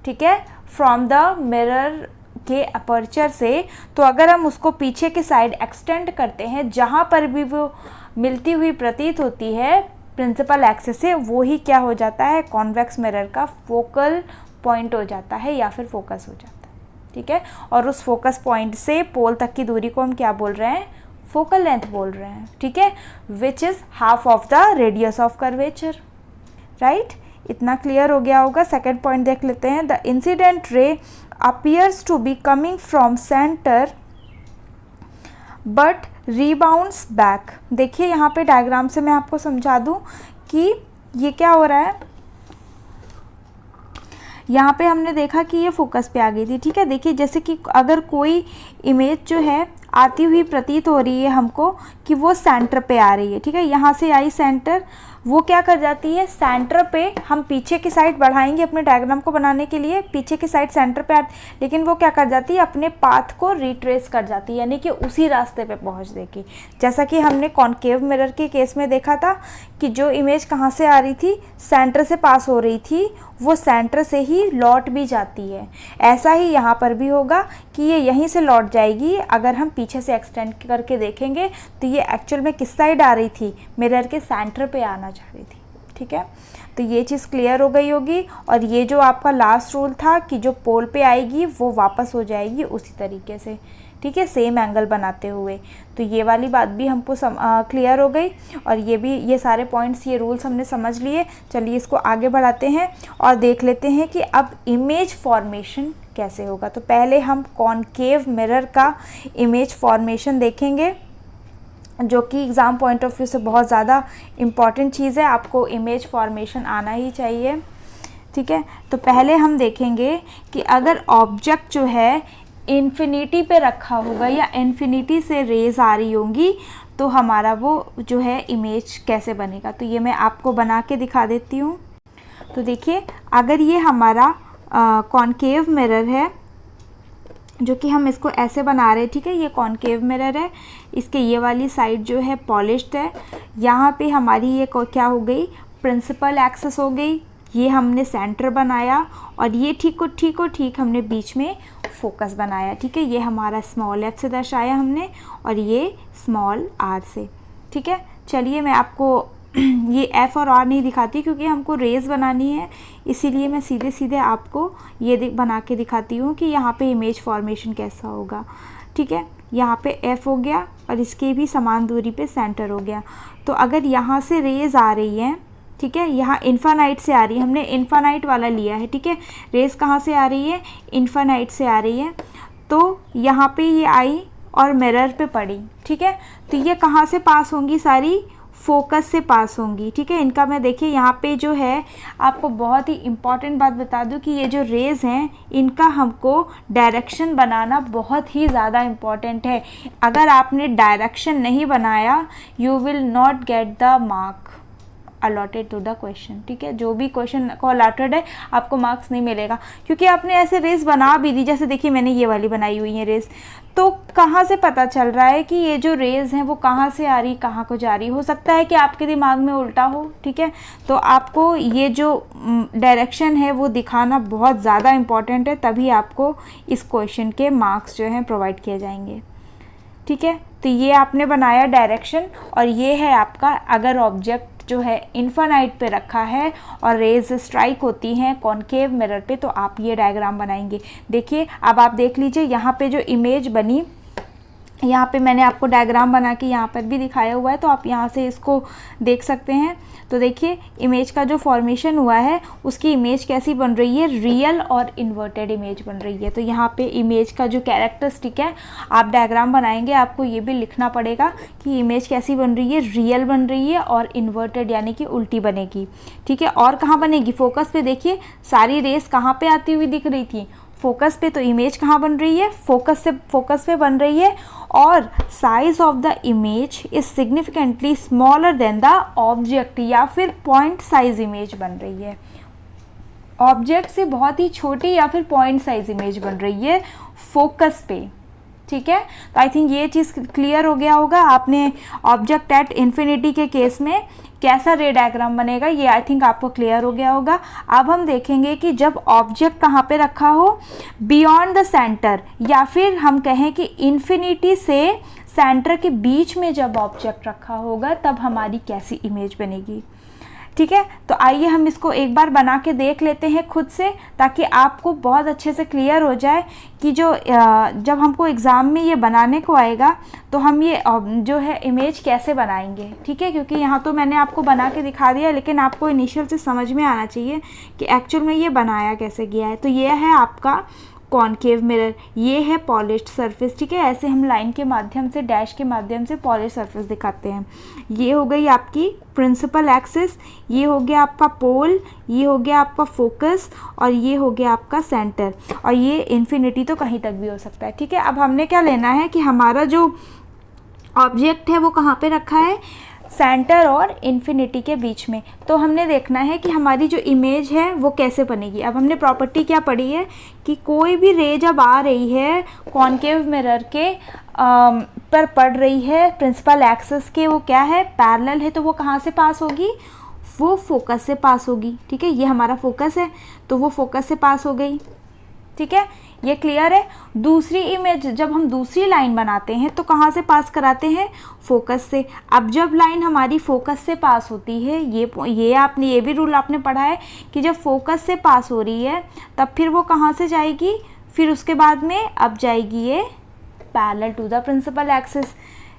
ठीक है, फ्रॉम द मिरर के अपर्चर से, तो अगर हम उसको पीछे के साइड एक्सटेंड करते हैं, जहाँ पर भी वो मिलती हुई प्रतीत होती है प्रिंसिपल एक्सिस से, वो ही क्या हो जाता है, कॉन्वेक्स मिरर का फोकल पॉइंट हो जाता है या फिर फोकस हो जाता है। ठीक है, और उस फोकस पॉइंट से पोल तक की दूरी को हम क्या बोल रहे हैं, फोकल लेंथ बोल रहे हैं। ठीक है, which is half of the radius of curvature. Right, इतना क्लियर हो गया होगा। सेकेंड पॉइंट देख लेते हैं। The incident ray appears to be coming from centre but rebounds back. देखिए यहाँ पे डायग्राम से मैं आपको समझा दूँ कि ये क्या हो रहा है। यहाँ पे हमने देखा कि ये फोकस पे आ गई थी। ठीक है, देखिए जैसे कि अगर कोई इमेज जो है आती हुई प्रतीत हो रही है हमको कि वो सेंटर पे आ रही है। ठीक है, यहाँ से आई सेंटर, वो क्या कर जाती है, सेंटर पे हम पीछे की साइड बढ़ाएंगे अपने डायग्राम को बनाने के लिए, पीछे की साइड सेंटर पे लेकिन वो क्या कर जाती है, अपने पाथ को रिट्रेस कर जाती है, यानी कि उसी रास्ते पे पहुंच देगी। जैसा कि हमने कॉनकेव मिरर के केस में देखा था कि जो इमेज कहाँ से आ रही थी, सेंटर से पास हो रही थी, वो सेंटर से ही लौट भी जाती है। ऐसा ही यहाँ पर भी होगा कि ये यहीं से लौट जाएगी। अगर हम पीछे से एक्सटेंड करके देखेंगे तो ये एक्चुअल में किस साइड आ रही थी, मिरर के सेंटर पे आना चाह रही थी। ठीक है, तो ये चीज़ क्लियर हो गई होगी। और ये जो आपका लास्ट रूल था कि जो पोल पे आएगी वो वापस हो जाएगी उसी तरीके से। ठीक है, सेम एंगल बनाते हुए। तो ये वाली बात भी हमको क्लियर हो गई और ये सारे पॉइंट्स, ये रूल्स हमने समझ लिए। चलिए इसको आगे बढ़ाते हैं और देख लेते हैं कि अब इमेज फॉर्मेशन कैसे होगा। तो पहले हम कॉनकेव मिरर का इमेज फॉर्मेशन देखेंगे, जो कि एग्ज़ाम पॉइंट ऑफ व्यू से बहुत ज़्यादा इम्पॉर्टेंट चीज़ है। आपको इमेज फॉर्मेशन आना ही चाहिए। ठीक है, तो पहले हम देखेंगे कि अगर ऑब्जेक्ट जो है इन्फिनिटी पे रखा होगा या इन्फिनिटी से रेज आ रही होंगी तो हमारा वो जो है इमेज कैसे बनेगा। तो ये मैं आपको बना के दिखा देती हूँ। तो देखिए, अगर ये हमारा कॉनकेव मिरर है, जो कि हम इसको ऐसे बना रहे हैं। ठीक है, ये कॉनकेव मिरर है, इसके ये वाली साइड जो है पॉलिश्ड है। यहाँ पे हमारी ये क्या हो गई, प्रिंसिपल एक्सिस हो गई। ये हमने सेंटर बनाया और ये ठीक हमने बीच में फोकस बनाया। ठीक है, ये हमारा स्मॉल एफ से दर्शाया हमने और ये स्मॉल आर से। ठीक है, चलिए मैं आपको ये एफ और आर नहीं दिखाती क्योंकि हमको रेज बनानी है, इसीलिए मैं सीधे आपको ये बना के दिखाती हूँ कि यहाँ पे इमेज फॉर्मेशन कैसा होगा। ठीक है, यहाँ पे एफ हो गया और इसके भी समान दूरी पे सेंटर हो गया। तो अगर यहाँ से रेज आ रही है, ठीक है, यहाँ इन्फानाइट से आ रही है, हमने इन्फानाइट वाला लिया है। ठीक है, रेस कहाँ से आ रही है, इन्फानाइट से आ रही है। तो यहाँ पे ये आई और मिरर पे पड़ी। ठीक है, तो ये कहाँ से पास होंगी, सारी फोकस से पास होंगी, ठीक है। इनका मैं देखिए यहाँ पे जो है आपको बहुत ही इम्पॉर्टेंट बात बता दूँ कि ये जो रेज़ हैं इनका हमको डायरेक्शन बनाना बहुत ही ज़्यादा इम्पॉर्टेंट है। अगर आपने डायरेक्शन नहीं बनाया you will not get the mark allotted to the question, ठीक है। जो भी क्वेश्चन को अलॉटेड है आपको मार्क्स नहीं मिलेगा, क्योंकि आपने ऐसे रेस बना भी दी। जैसे देखिए मैंने ये वाली बनाई हुई है रेस, तो कहाँ से पता चल रहा है कि ये जो रेज हैं वो कहाँ से आ रही कहाँ को जा रही। हो सकता है कि आपके दिमाग में उल्टा हो, ठीक है। तो आपको ये जो डायरेक्शन है वो दिखाना बहुत ज़्यादा इम्पॉर्टेंट है, तभी आपको इस क्वेश्चन के मार्क्स जो हैं प्रोवाइड किए जाएंगे, ठीक है। तो ये आपने बनाया डायरेक्शन, और ये है आपका अगर ऑब्जेक्ट जो है इन्फानाइट पे रखा है और रेज स्ट्राइक होती हैं कॉनकेव मिरर पे, तो आप ये डायग्राम बनाएंगे। देखिए अब आप देख लीजिए यहाँ पे जो इमेज बनी, यहाँ पे मैंने आपको डायग्राम बना के यहाँ पर भी दिखाया हुआ है, तो आप यहाँ से इसको देख सकते हैं। तो देखिए इमेज का जो फॉर्मेशन हुआ है उसकी इमेज कैसी बन रही है, रियल और इन्वर्टेड इमेज बन रही है। तो यहाँ पे इमेज का जो कैरेक्टरिस्टिक है आप डायग्राम बनाएंगे, आपको ये भी लिखना पड़ेगा कि इमेज कैसी बन रही है, रियल बन रही है और इन्वर्टेड यानी कि उल्टी बनेगी, ठीक है। और कहाँ बनेगी, फोकस पे देखिए सारी रेस कहाँ पे आती हुई दिख रही थी, फोकस पे। तो इमेज कहाँ बन रही है, फोकस पे बन रही है, और size of the image is significantly smaller than the object, या फिर पॉइंट साइज इमेज बन रही है। ऑब्जेक्ट से बहुत ही छोटी या फिर पॉइंट साइज इमेज बन रही है फोकस पे, ठीक है। तो आई थिंक ये चीज़ क्लियर हो गया होगा। आपने ऑब्जेक्ट एट इन्फिनिटी के केस में कैसा रे डायग्राम बनेगा ये आई थिंक आपको क्लियर हो गया होगा। अब हम देखेंगे कि जब ऑब्जेक्ट कहाँ पे रखा हो, बियॉन्ड द सेंटर, या फिर हम कहें कि इन्फिनिटी से सेंटर के बीच में जब ऑब्जेक्ट रखा होगा तब हमारी कैसी इमेज बनेगी, ठीक है। तो आइए हम इसको एक बार बना के देख लेते हैं खुद से, ताकि आपको बहुत अच्छे से क्लियर हो जाए कि जब हमको एग्ज़ाम में ये बनाने को आएगा तो हम ये जो है इमेज कैसे बनाएंगे, ठीक है। क्योंकि यहाँ तो मैंने आपको बना के दिखा दिया, लेकिन आपको इनिशियल से समझ में आना चाहिए कि एक्चुअल में ये बनाया कैसे गया है। तो ये है आपका कॉनकेव मिरर, ये है पॉलिश्ड सरफेस, ठीक है। ऐसे हम लाइन के माध्यम से, डैश के माध्यम से पॉलिश सरफेस दिखाते हैं। ये हो गई आपकी प्रिंसिपल एक्सिस, ये हो गया आपका पोल, ये हो गया आपका फोकस, और ये हो गया आपका सेंटर, और ये इन्फिनिटी तो कहीं तक भी हो सकता है, ठीक है। अब हमने क्या लेना है कि हमारा जो ऑब्जेक्ट है वो कहाँ पे रखा है, सेंटर और इन्फिनिटी के बीच में। तो हमने देखना है कि हमारी जो इमेज है वो कैसे बनेगी। अब हमने प्रॉपर्टी क्या पढ़ी है कि कोई भी रे जब आ रही है कॉनकेव मिरर के पर पड़ रही है प्रिंसिपल एक्सिस के, वो क्या है, पैरेलल है, तो वो कहाँ से पास होगी, वो फोकस से पास होगी, ठीक है। ये हमारा फोकस है तो वो फोकस से पास हो गई, ठीक है। ये क्लियर है। दूसरी इमेज जब हम दूसरी लाइन बनाते हैं तो कहाँ से पास कराते हैं, फोकस से। अब जब लाइन हमारी फोकस से पास होती है, ये भी रूल आपने पढ़ा है कि जब फोकस से पास हो रही है तब फिर वो कहाँ से जाएगी, फिर उसके बाद में अब जाएगी ये parallel to the principal axis,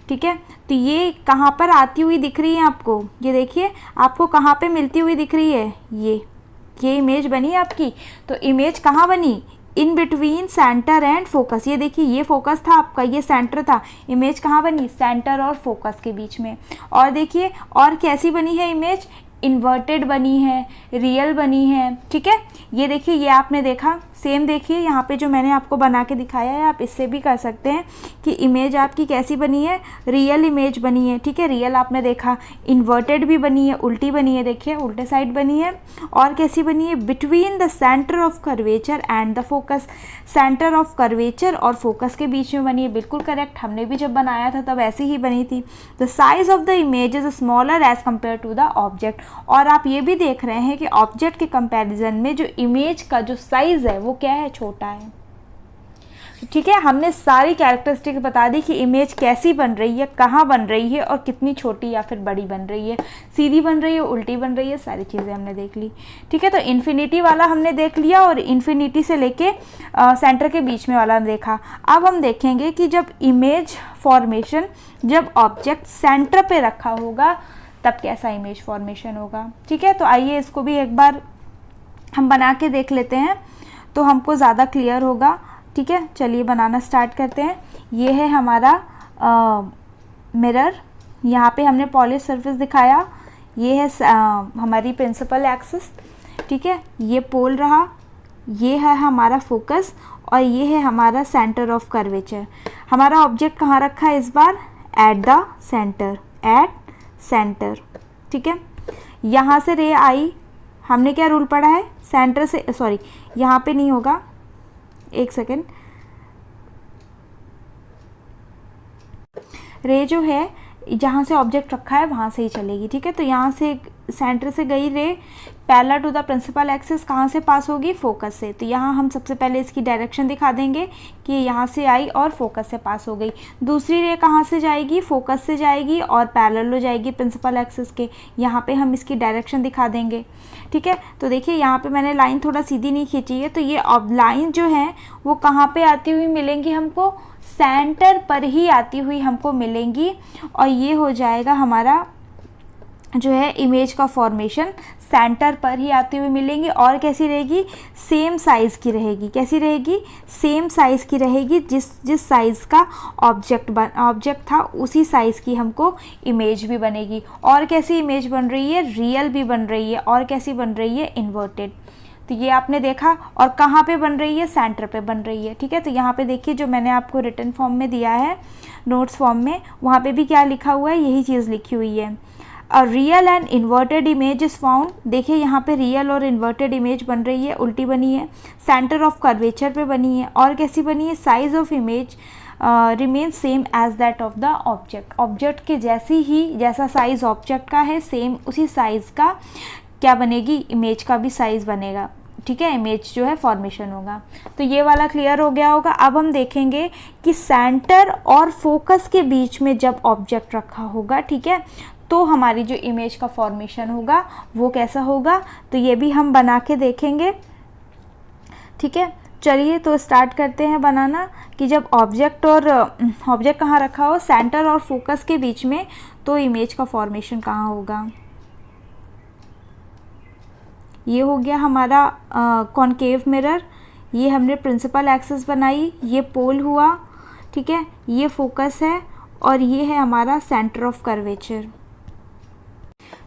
ठीक है। तो ये कहाँ पर आती हुई दिख रही है आपको, ये देखिए आपको कहाँ पे मिलती हुई दिख रही है, ये इमेज बनी आपकी। तो इमेज कहाँ बनी, in between centre and focus. ये देखिए ये फोकस था आपका, ये सेंटर था, इमेज कहाँ बनी, सेंटर और फोकस के बीच में। और देखिए और कैसी बनी है इमेज, इन्वर्टेड बनी है, रियल बनी है, ठीक है। ये देखिए ये आपने देखा, सेम देखिए यहाँ पे जो मैंने आपको बना के दिखाया है आप इससे भी कर सकते हैं कि इमेज आपकी कैसी बनी है, रियल इमेज बनी है, ठीक है। रियल आपने देखा, इन्वर्टेड भी बनी है, उल्टी बनी है, देखिए उल्टे साइड बनी है। और कैसी बनी है, between the centre of curvature and the focus, centre of curvature और फोकस के बीच में बनी है, बिल्कुल करेक्ट। हमने भी जब बनाया था तब ऐसी ही बनी थी। The size of the image is smaller as compare to the object. और आप ये भी देख रहे हैं कि ऑब्जेक्ट के कंपैरिजन में जो इमेज का जो साइज है वो क्या है, छोटा है, ठीक है। हमने सारी कैरेक्टरिस्टिक बता दी कि इमेज कैसी बन रही है, कहाँ बन रही है और कितनी छोटी या फिर बड़ी बन रही है, सीधी बन रही है, उल्टी बन रही है, सारी चीज़ें हमने देख ली, ठीक है। तो इन्फिनिटी वाला हमने देख लिया और इन्फिनिटी से लेके सेंटर के बीच में वाला देखा। अब हम देखेंगे कि जब इमेज फॉर्मेशन, जब ऑब्जेक्ट सेंटर पे रखा होगा तब कैसा इमेज फॉर्मेशन होगा, ठीक है। तो आइए इसको भी एक बार हम बना के देख लेते हैं तो हमको ज़्यादा क्लियर होगा, ठीक है। चलिए बनाना स्टार्ट करते हैं। ये है हमारा मिरर, यहाँ पे हमने पॉलिश सरफेस दिखाया, ये है हमारी प्रिंसिपल एक्सिस, ठीक है, ये पोल रहा, ये है हमारा फोकस और ये है हमारा सेंटर ऑफ कर्वेचर। हमारा ऑब्जेक्ट कहाँ रखा है इस बार? At the centre, at centre, ठीक है। यहाँ से रे आई, हमने क्या रूल पढ़ा है? सेंटर से, सॉरी यहाँ पे नहीं होगा, एक सेकेंड, रे जो है जहाँ से ऑब्जेक्ट रखा है वहाँ से ही चलेगी, ठीक है। तो यहाँ से सेंटर से गई ray parallel to the principal axis, कहाँ से पास होगी? फोकस से। तो यहाँ हम सबसे पहले इसकी डायरेक्शन दिखा देंगे कि यहाँ से आई और फोकस से पास हो गई। दूसरी रे कहाँ से जाएगी? फोकस से जाएगी और पैरेलल हो जाएगी प्रिंसिपल एक्सिस के। यहाँ पे हम इसकी डायरेक्शन दिखा देंगे, ठीक है। तो देखिए यहाँ पे मैंने लाइन थोड़ा सीधी नहीं खींची है, तो ये अब लाइन जो है वो कहाँ पे आती हुई मिलेंगी हमको? सेंटर पर ही आती हुई हमको मिलेंगी और ये हो जाएगा हमारा जो है इमेज का फॉर्मेशन, सेंटर पर ही आती हुई मिलेंगी। और कैसी रहेगी? सेम साइज़ की रहेगी। कैसी रहेगी? सेम साइज़ की रहेगी। जिस साइज़ का ऑब्जेक्ट था उसी साइज़ की हमको इमेज भी बनेगी। और कैसी इमेज बन रही है? रियल भी बन रही है। और कैसी बन रही है? इन्वर्टेड। तो ये आपने देखा। और कहाँ पे बन रही है? सेंटर पे बन रही है, ठीक है। तो यहाँ पे देखिए जो मैंने आपको रिटन फॉर्म में दिया है, नोट्स फॉर्म में, वहाँ पे भी क्या लिखा हुआ है? यही चीज़ लिखी हुई है। A real and inverted image is found. देखिए यहाँ पे रियल और इन्वर्टेड इमेज बन रही है, उल्टी बनी है, सेंटर ऑफ कर्वेचर पे बनी है। और कैसी बनी है? Size of image remain same as that of the object. Object के जैसा साइज ऑब्जेक्ट का है, सेम उसी साइज़ का क्या बनेगी? इमेज का भी साइज़ बनेगा, ठीक है। इमेज जो है फॉर्मेशन होगा। तो ये वाला क्लियर हो गया होगा। अब हम देखेंगे कि सेंटर और फोकस के बीच में जब ऑब्जेक्ट रखा होगा, ठीक है, तो हमारी जो इमेज का फॉर्मेशन होगा वो कैसा होगा। तो ये भी हम बना के देखेंगे, ठीक है। चलिए तो स्टार्ट करते हैं बनाना कि जब ऑब्जेक्ट कहाँ रखा हो? सेंटर और फोकस के बीच में, तो इमेज का फॉर्मेशन कहाँ होगा? ये हो गया हमारा कॉनकेव मिरर, ये हमने प्रिंसिपल एक्सिस बनाई, ये पोल हुआ, ठीक है, ये फोकस है और ये है हमारा सेंटर ऑफ कर्वेचर।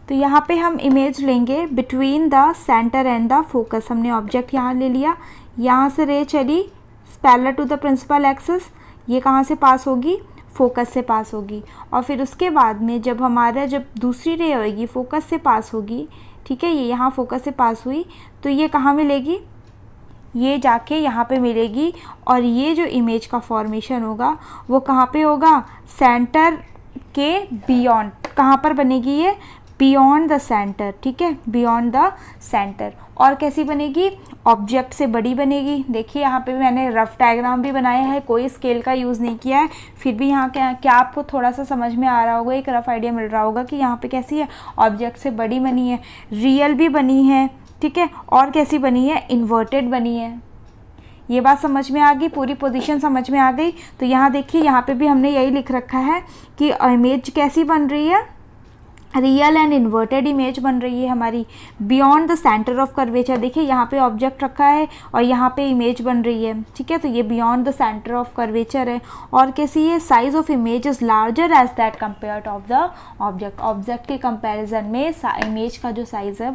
तो यहाँ पे हम इमेज लेंगे between the centre and the focus. हमने ऑब्जेक्ट यहाँ ले लिया, यहाँ से रे चली parallel to the principal axis, ये कहाँ से पास होगी? फोकस से पास होगी। और फिर उसके बाद में जब दूसरी रे होगी फोकस से पास होगी, ठीक है, ये यहाँ फोकस से पास हुई, तो ये कहाँ मिलेगी? ये जाके यहाँ पे मिलेगी। और ये जो इमेज का फॉर्मेशन होगा वो कहाँ पे होगा? सेंटर के बियॉन्ड। कहाँ पर बनेगी ये? बियॉन्ड द सेंटर, ठीक है, बियॉन्ड द सेंटर। और कैसी बनेगी? ऑब्जेक्ट से बड़ी बनेगी। देखिए यहाँ पे मैंने रफ डायग्राम भी बनाया है, कोई स्केल का यूज़ नहीं किया है, फिर भी यहाँ क्या आपको थोड़ा सा समझ में आ रहा होगा, एक रफ आइडिया मिल रहा होगा कि यहाँ पे कैसी है? ऑब्जेक्ट से बड़ी बनी है, रियल भी बनी है, ठीक है, और कैसी बनी है? इन्वर्टेड बनी है। ये बात समझ में आ गई, पूरी पोजीशन समझ में आ गई। तो यहाँ देखिए, यहाँ पे भी हमने यही लिख रखा है कि इमेज कैसी बन रही है? रियल एंड इन्वर्टेड इमेज बन रही है हमारी beyond the centre of curvature. देखिए यहाँ पे ऑब्जेक्ट रखा है और यहाँ पे इमेज बन रही है, ठीक है। तो ये beyond the centre of curvature है। और कैसी है? Size of image is larger as that compared of the object. Object के कंपैरिजन में इमेज का जो साइज़ है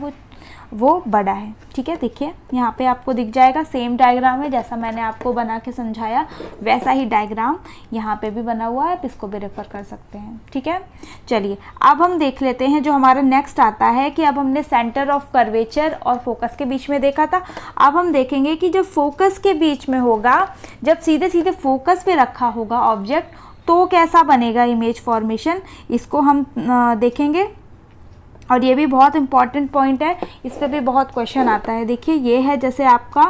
वो बड़ा है, ठीक है। देखिए यहाँ पे आपको दिख जाएगा, सेम डायग्राम है, जैसा मैंने आपको बना के समझाया वैसा ही डायग्राम यहाँ पे भी बना हुआ है, आप इसको भी रेफर कर सकते हैं, ठीक है। चलिए अब हम देख लेते हैं जो हमारा नेक्स्ट आता है कि अब हमने सेंटर ऑफ कर्वेचर और फोकस के बीच में देखा था। अब हम देखेंगे कि जब फोकस के बीच में होगा, जब सीधे सीधे फोकस पे रखा होगा ऑब्जेक्ट, तो कैसा बनेगा इमेज फॉर्मेशन, इसको हम देखेंगे। और ये भी बहुत इंपॉर्टेंट पॉइंट है, इस पर भी बहुत क्वेश्चन आता है। देखिए ये है, जैसे आपका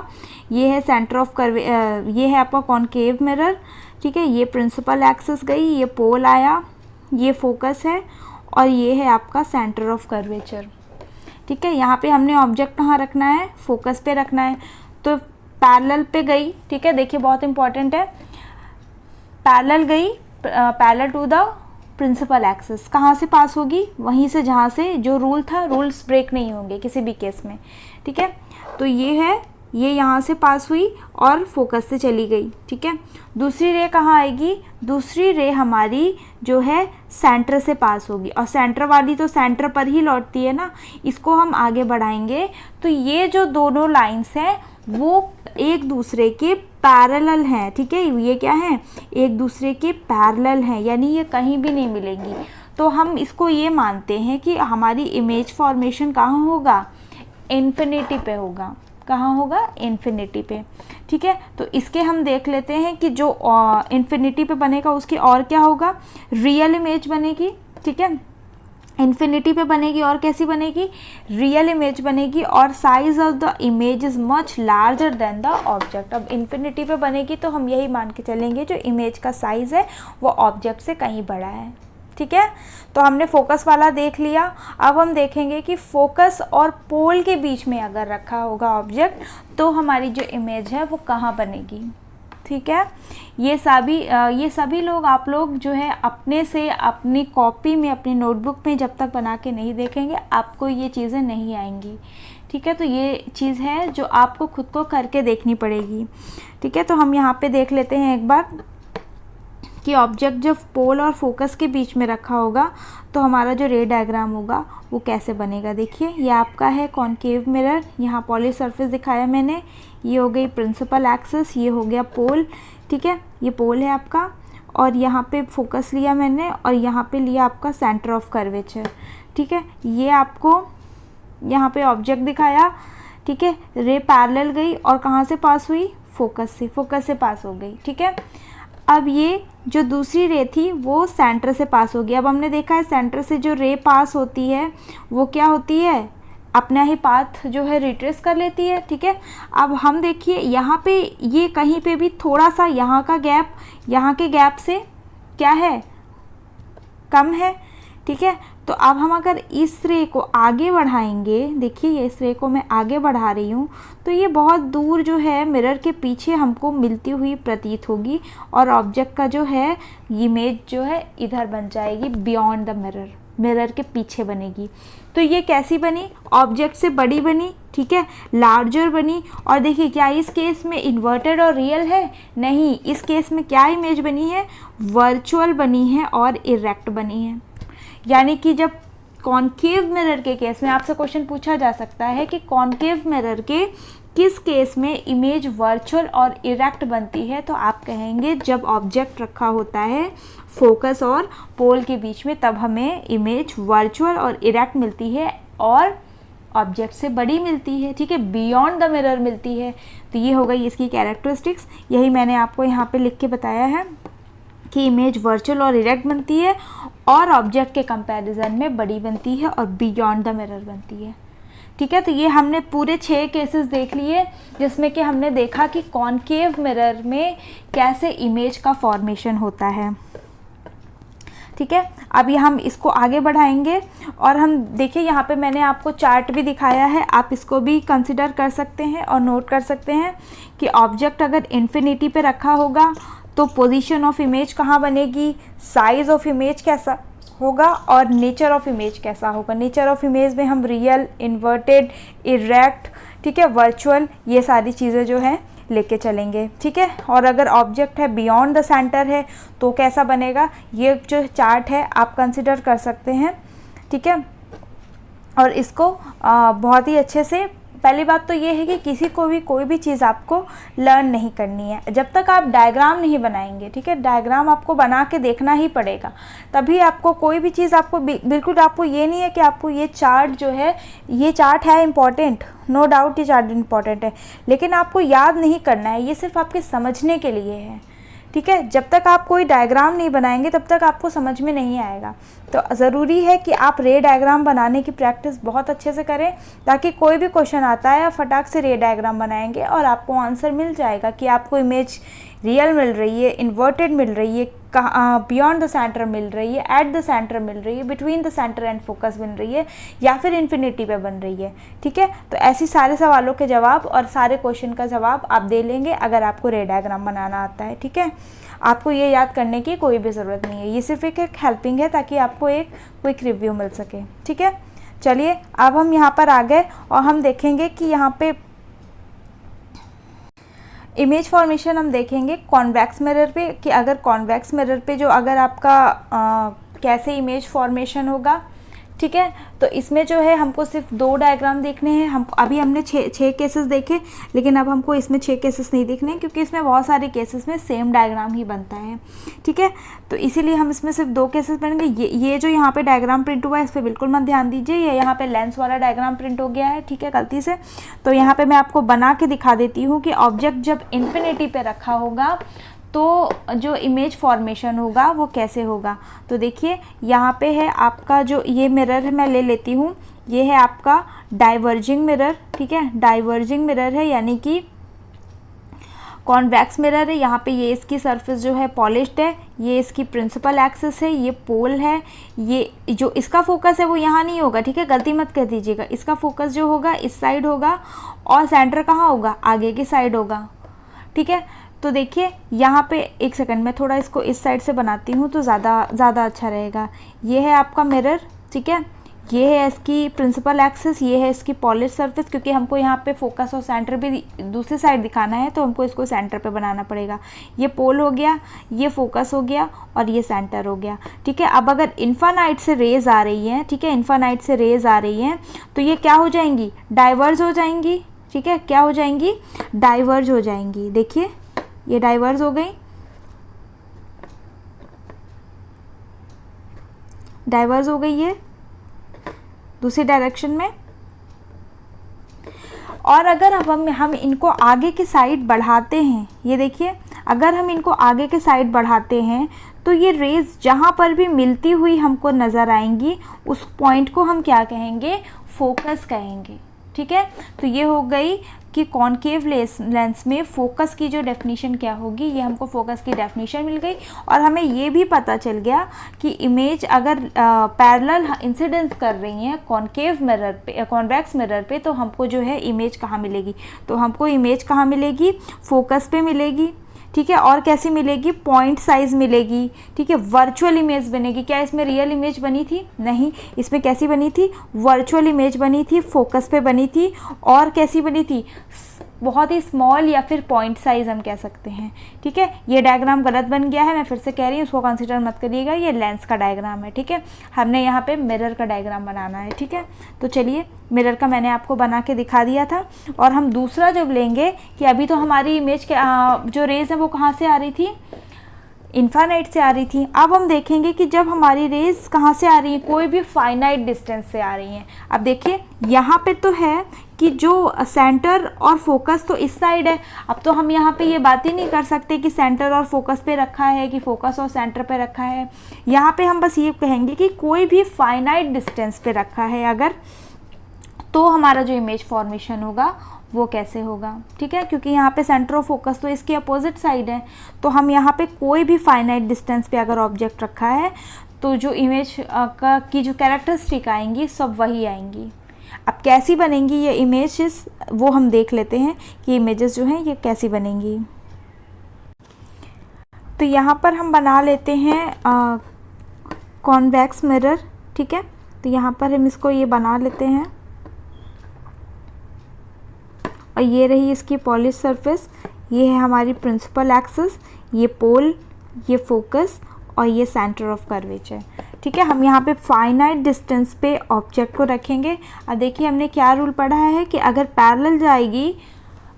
ये है सेंटर ऑफ ये है आपका कॉनकेव मिरर, ठीक है, ये प्रिंसिपल एक्सिस गई, ये पोल आया, ये फोकस है और ये है आपका सेंटर ऑफ कर्वेचर, ठीक है। यहाँ पे हमने ऑब्जेक्ट कहाँ रखना है? फोकस पे रखना है, तो पैरेलल पे गई, ठीक है। देखिए बहुत इंपॉर्टेंट है, पैरेलल गई, parallel to the principal axis. कहाँ से पास होगी? वहीं से जहाँ से जो रूल था, रूल्स ब्रेक नहीं होंगे किसी भी केस में, ठीक है। तो ये है ये यहाँ से पास हुई और फोकस से चली गई, ठीक है। दूसरी रे कहाँ आएगी, दूसरी रे हमारी जो है सेंटर से पास होगी, और सेंटर वाली तो सेंटर पर ही लौटती है ना। इसको हम आगे बढ़ाएंगे तो ये जो दोनों लाइंस हैं वो एक दूसरे के पैरेलल हैं, ठीक है। ये क्या है, एक दूसरे के पैरेलल हैं, यानी ये कहीं भी नहीं मिलेंगी। तो हम इसको ये मानते हैं कि हमारी इमेज फॉर्मेशन कहाँ होगा, इन्फिनिटी पे होगा। कहाँ होगा, इन्फिनिटी पे, ठीक है। तो इसके हम देख लेते हैं कि जो इन्फिनिटी पे बनेगा उसकी और क्या होगा, रियल इमेज बनेगी, ठीक है। इन्फिनिटी पे बनेगी और कैसी बनेगी, रियल इमेज बनेगी, और size of the image is much larger than the object. अब इन्फिनिटी पे बनेगी तो हम यही मान के चलेंगे जो इमेज का साइज है वो ऑब्जेक्ट से कहीं बड़ा है, ठीक है। तो हमने फोकस वाला देख लिया। अब हम देखेंगे कि फोकस और पोल के बीच में अगर रखा होगा ऑब्जेक्ट तो हमारी जो इमेज है वो कहाँ बनेगी, ठीक है। ये सभी लोग, आप लोग जो है अपने से अपनी कॉपी में, अपनी नोटबुक में जब तक बना के नहीं देखेंगे आपको ये चीज़ें नहीं आएंगी, ठीक है। तो ये चीज़ है जो आपको खुद को करके देखनी पड़ेगी, ठीक है। तो हम यहाँ पे देख लेते हैं एक बार कि ऑब्जेक्ट जब पोल और फोकस के बीच में रखा होगा तो हमारा जो रे डायग्राम होगा वो कैसे बनेगा। देखिए ये आपका है कॉनकेव मिरर, यहाँ पॉलिश सरफेस दिखाया मैंने, ये हो गई प्रिंसिपल एक्सिस, ये हो गया पोल, ठीक है। ये पोल है आपका, और यहाँ पे फोकस लिया मैंने, और यहाँ पे लिया आपका सेंटर ऑफ कर्वेचर, ठीक है। ये आपको यहाँ पे ऑब्जेक्ट दिखाया, ठीक है। रे पैरेलल गई और कहाँ से पास हुई, फोकस से पास हो गई, ठीक है। अब ये जो दूसरी रे थी वो सेंटर से पास होगी। अब हमने देखा है सेंटर से जो रे पास होती है वो क्या होती है, अपना ही पाथ जो है रिट्रेस कर लेती है, ठीक है। अब हम देखिए यहाँ पे ये कहीं पे भी थोड़ा सा यहाँ का गैप यहाँ के गैप से क्या है, कम है, ठीक है। तो अब हम अगर इस रे को आगे बढ़ाएंगे, देखिए ये इस रे को मैं आगे बढ़ा रही हूँ तो ये बहुत दूर जो है मिरर के पीछे हमको मिलती हुई प्रतीत होगी, और ऑब्जेक्ट का जो है इमेज जो है इधर बन जाएगी, बियॉन्ड द मिरर, मिरर के पीछे बनेगी। तो ये कैसी बनी, ऑब्जेक्ट से बड़ी बनी, ठीक है, लार्जर बनी। और देखिए क्या इस केस में इन्वर्टेड और रियल है, नहीं, इस केस में क्या इमेज बनी है, वर्चुअल बनी है और इरेक्ट बनी है। यानी कि जब कॉनकेव मिरर के केस में आपसे क्वेश्चन पूछा जा सकता है कि कॉनकेव मिरर के किस केस में इमेज वर्चुअल और इरेक्ट बनती है, तो आप कहेंगे जब ऑब्जेक्ट रखा होता है फोकस और पोल के बीच में तब हमें इमेज वर्चुअल और इरेक्ट मिलती है और ऑब्जेक्ट से बड़ी मिलती है, ठीक है, बियॉन्ड द मिरर मिलती है। तो ये हो गई इसकी कैरेक्टरिस्टिक्स, यही मैंने आपको यहाँ पे लिख के बताया है कि इमेज वर्चुअल और इरेक्ट बनती है और ऑब्जेक्ट के कंपैरिजन में बड़ी बनती है और बियॉन्ड द मिरर बनती है, ठीक है। तो ये हमने पूरे 6 केसेस देख लिए जिसमें कि हमने देखा कि कॉनकेव मिरर में कैसे इमेज का फॉर्मेशन होता है, ठीक है। अभी हम इसको आगे बढ़ाएंगे और हम देखिए यहाँ पे मैंने आपको चार्ट भी दिखाया है, आप इसको भी कंसिडर कर सकते हैं और नोट कर सकते हैं कि ऑब्जेक्ट अगर इन्फिनिटी पे रखा होगा तो पोजीशन ऑफ इमेज कहाँ बनेगी, साइज ऑफ इमेज कैसा होगा और नेचर ऑफ इमेज कैसा होगा। नेचर ऑफ इमेज में हम रियल, इन्वर्टेड, इरेक्ट, ठीक है, वर्चुअल, ये सारी चीज़ें जो है लेके चलेंगे, ठीक है। और अगर ऑब्जेक्ट है बियॉन्ड द सेंटर है तो कैसा बनेगा, ये जो चार्ट है आप कंसिडर कर सकते हैं, ठीक है। और इसको बहुत ही अच्छे से, पहली बात तो ये है कि किसी को भी कोई भी चीज़ आपको लर्न नहीं करनी है जब तक आप डायग्राम नहीं बनाएंगे, ठीक है। डायग्राम आपको बना के देखना ही पड़ेगा, तभी आपको कोई भी चीज़ आपको बिल्कुल, आपको ये नहीं है कि आपको ये चार्ट जो है, ये चार्ट है इम्पॉर्टेंट, नो डाउट ये चार्ट इम्पॉर्टेंट है, लेकिन आपको याद नहीं करना है, ये सिर्फ आपके समझने के लिए है, ठीक है। जब तक आप कोई डायग्राम नहीं बनाएंगे तब तक आपको समझ में नहीं आएगा। तो ज़रूरी है कि आप रे डायग्राम बनाने की प्रैक्टिस बहुत अच्छे से करें ताकि कोई भी क्वेश्चन आता है आप फटाक से रे डायग्राम बनाएंगे और आपको आंसर मिल जाएगा कि आपको इमेज रियल मिल रही है, इन्वर्टेड मिल रही है, कहाँ बियॉन्ड द सेंटर मिल रही है, एट द सेंटर मिल रही है, between the centre and focus बन रही है, या फिर इन्फिनिटी पे बन रही है, ठीक है। तो ऐसी सारे सवालों के जवाब और सारे क्वेश्चन का जवाब आप दे लेंगे अगर आपको रे डायग्राम बनाना आता है, ठीक है। आपको ये याद करने की कोई भी ज़रूरत नहीं है, ये सिर्फ एक हेल्पिंग है ताकि आपको एक क्विक रिव्यू मिल सके, ठीक है। चलिए अब हम यहाँ पर आ गए और हम देखेंगे कि यहाँ पे इमेज फॉर्मेशन हम देखेंगे कॉन्वेक्स मिरर पे कि अगर कॉन्वेक्स मिरर पे जो अगर आपका कैसे इमेज फॉर्मेशन होगा, ठीक है। तो इसमें जो है हमको सिर्फ 2 डायग्राम देखने हैं। हम अभी हमने 6 केसेस देखे, लेकिन अब हमको इसमें 6 केसेस नहीं देखने हैं क्योंकि इसमें बहुत सारे केसेस में सेम डायग्राम ही बनता है, ठीक है। तो इसीलिए हम इसमें सिर्फ 2 केसेस पढ़ेंगे। ये जो यहाँ पे डायग्राम प्रिंट हुआ है इस पर बिल्कुल मत ध्यान दीजिए, ये यहाँ पे लेंस वाला डायग्राम प्रिंट हो गया है, ठीक है, गलती से। तो यहाँ पे मैं आपको बना के दिखा देती हूँ कि ऑब्जेक्ट जब इन्फिनिटी पे रखा होगा तो जो इमेज फॉर्मेशन होगा वो कैसे होगा। तो देखिए यहाँ पे है आपका जो ये मिरर है, मैं ले लेती हूँ, ये है आपका डाइवर्जिंग मिरर, ठीक है। डाइवर्जिंग मिरर है यानी कि कॉन्वेक्स मिरर है। यहाँ पे ये इसकी सरफेस जो है पॉलिश्ड है, ये इसकी प्रिंसिपल एक्सिस है, ये पोल है, ये जो इसका फोकस है वो यहाँ नहीं होगा, ठीक है, गलती मत कर दीजिएगा। इसका फोकस जो होगा इस साइड होगा और सेंटर कहाँ होगा, आगे की साइड होगा, ठीक है। तो देखिए यहाँ पे एक सेकंड में थोड़ा इसको इस साइड से बनाती हूँ तो ज़्यादा अच्छा रहेगा। ये है आपका मिरर, ठीक है, ये है इसकी प्रिंसिपल एक्सिस, ये है इसकी पॉलिश सरफेस, क्योंकि हमको यहाँ पे फोकस और सेंटर भी दूसरी साइड दिखाना है तो हमको इसको सेंटर पे बनाना पड़ेगा। ये पोल हो गया, ये फोकस हो गया और ये सेंटर हो गया, ठीक है। अब अगर इन्फानाइट से रेज आ रही हैं, ठीक है, इन्फानाइट से रेज आ रही हैं तो ये क्या हो जाएंगी, डाइवर्ज हो जाएंगी, ठीक है। क्या हो जाएंगी, डाइवर्ज हो जाएंगी। देखिए ये डाइवर्ज हो गई, डाइवर्ज हो गई ये दूसरी डायरेक्शन में। और अगर अब हम इनको आगे की साइड बढ़ाते हैं, ये देखिए अगर हम इनको आगे के साइड बढ़ाते हैं तो ये रेज जहाँ पर भी मिलती हुई हमको नज़र आएंगी उस पॉइंट को हम क्या कहेंगे, फोकस कहेंगे, ठीक है। तो ये हो गई कि कॉनकेव लेंस में फोकस की जो डेफिनेशन क्या होगी, ये हमको फोकस की डेफिनेशन मिल गई। और हमें ये भी पता चल गया कि इमेज अगर पैरेलल इंसिडेंस कर रही हैं कॉनकेव मिरर पे, कॉन्वेक्स मिरर पे, तो हमको जो है इमेज कहाँ मिलेगी, तो हमको इमेज कहाँ मिलेगी, फोकस पे मिलेगी, ठीक है। और कैसी मिलेगी, पॉइंट साइज मिलेगी, ठीक है। वर्चुअल इमेज बनेगी। क्या इसमें रियल इमेज बनी थी, नहीं, इसमें कैसी बनी थी, वर्चुअल इमेज बनी थी, फोकस पे बनी थी। और कैसी बनी थी, बहुत ही स्मॉल या फिर पॉइंट साइज हम कह सकते हैं, ठीक है। ये डायग्राम गलत बन गया है, मैं फिर से कह रही हूँ, उसको कंसीडर मत करिएगा, ये लेंस का डायग्राम है, ठीक है। हमने यहाँ पे मिरर का डायग्राम बनाना है, ठीक है। तो चलिए मिरर का मैंने आपको बना के दिखा दिया था। और हम दूसरा जब लेंगे कि अभी तो हमारी इमेज के जो रेज है वो कहाँ से आ रही थी, इन्फानाइट से आ रही थी। अब हम देखेंगे कि जब हमारी रेज कहाँ से आ रही है, कोई भी फाइनाइट डिस्टेंस से आ रही हैं। अब देखिए यहाँ पे तो है कि जो सेंटर और फोकस तो इस साइड है। अब तो हम यहाँ पे ये बात ही नहीं कर सकते कि सेंटर और फोकस पे रखा है कि फोकस और सेंटर पे रखा है। यहाँ पे हम बस ये कहेंगे कि कोई भी फाइनाइट डिस्टेंस पे रखा है अगर, तो हमारा जो इमेज फॉर्मेशन होगा वो कैसे होगा, ठीक है। क्योंकि यहाँ पे सेंटर ऑफ फोकस तो इसके अपोजिट साइड है, तो हम यहाँ पे कोई भी फाइनाइट डिस्टेंस पे अगर ऑब्जेक्ट रखा है तो जो इमेज की जो कैरेक्टरिस्टिक आएंगी सब वही आएंगी। अब कैसी बनेंगी ये इमेजेस वो हम देख लेते हैं कि इमेजेस जो हैं ये कैसी बनेंगी। तो यहाँ पर हम बना लेते हैं कॉन्वेक्स मिरर, ठीक है। तो यहाँ पर हम इसको ये बना लेते हैं और ये रही इसकी पॉलिश सरफेस, ये है हमारी प्रिंसिपल एक्सिस, ये पोल, ये फोकस और ये सेंटर ऑफ कर्वेचर, ठीक है। हम यहाँ पे फाइनाइट डिस्टेंस पे ऑब्जेक्ट को रखेंगे। अब देखिए हमने क्या रूल पढ़ा है कि अगर पैरेलल जाएगी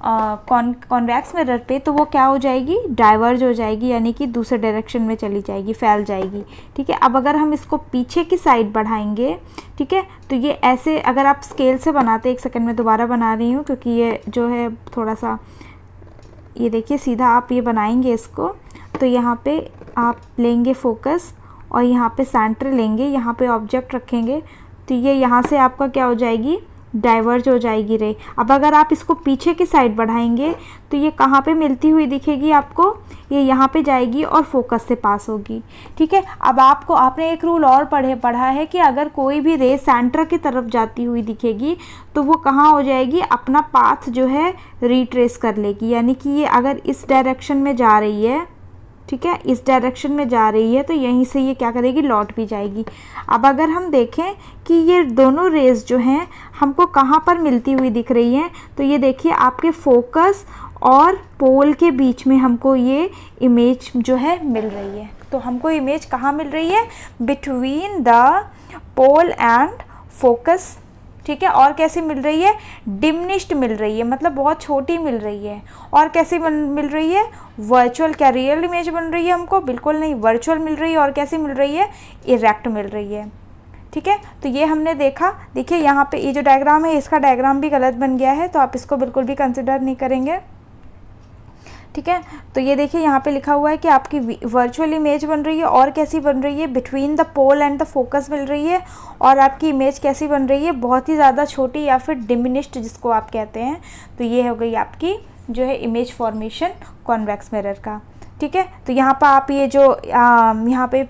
कॉन्वेक्स मिरर पे तो वो क्या हो जाएगी, डाइवर्ज हो जाएगी, यानी कि दूसरे डायरेक्शन में चली जाएगी, फैल जाएगी, ठीक है। अब अगर हम इसको पीछे की साइड बढ़ाएंगे, ठीक है, तो ये ऐसे अगर आप स्केल से बनाते, एक सेकंड में दोबारा बना रही हूँ क्योंकि ये जो है थोड़ा सा, ये देखिए सीधा आप ये बनाएंगे इसको, तो यहाँ पे आप लेंगे फोकस और यहाँ पे सेंटर लेंगे, यहाँ पे ऑब्जेक्ट रखेंगे, तो ये यहाँ से आपका क्या हो जाएगी, डाइवर्ज हो जाएगी रे। अब अगर आप इसको पीछे की साइड बढ़ाएंगे तो ये कहाँ पे मिलती हुई दिखेगी आपको, ये यहाँ पे जाएगी और फोकस से पास होगी, ठीक है। अब आपने एक रूल और पढ़ा है कि अगर कोई भी रे सेंटर की तरफ जाती हुई दिखेगी तो वो कहाँ हो जाएगी, अपना पाथ जो है रिट्रेस कर लेगी, यानी कि ये अगर इस डायरेक्शन में जा रही है, ठीक है, इस डायरेक्शन में जा रही है तो यहीं से ये क्या करेगी, लौट भी जाएगी। अब अगर हम देखें कि ये दोनों रेज जो हैं हमको कहाँ पर मिलती हुई दिख रही है, तो ये देखिए आपके फोकस और पोल के बीच में हमको ये इमेज जो है मिल रही है। तो हमको इमेज कहाँ मिल रही है, between the pole and focus, ठीक है। और कैसी मिल रही है, डिमिनिश्ड मिल रही है, मतलब बहुत छोटी मिल रही है। और कैसी मिल रही है, वर्चुअल। क्या रियल इमेज बन रही है हमको, बिल्कुल नहीं, वर्चुअल मिल रही है। और कैसी मिल रही है, इरेक्ट मिल रही है, ठीक है। तो ये हमने देखा। देखिए यहाँ पे ये जो डायग्राम है इसका डायग्राम भी गलत बन गया है, तो आप इसको बिल्कुल भी कंसिडर नहीं करेंगे, ठीक है। तो ये देखिए यहाँ पे लिखा हुआ है कि आपकी वर्चुअल इमेज बन रही है। और कैसी बन रही है, between the pole and the focus मिल रही है। और आपकी इमेज कैसी बन रही है, बहुत ही ज़्यादा छोटी या फिर डिमिनिश्ड जिसको आप कहते हैं। तो ये हो गई आपकी जो है इमेज फॉर्मेशन कॉन्वेक्स मिरर का, ठीक है। तो यहाँ पर आप ये जो यहाँ पे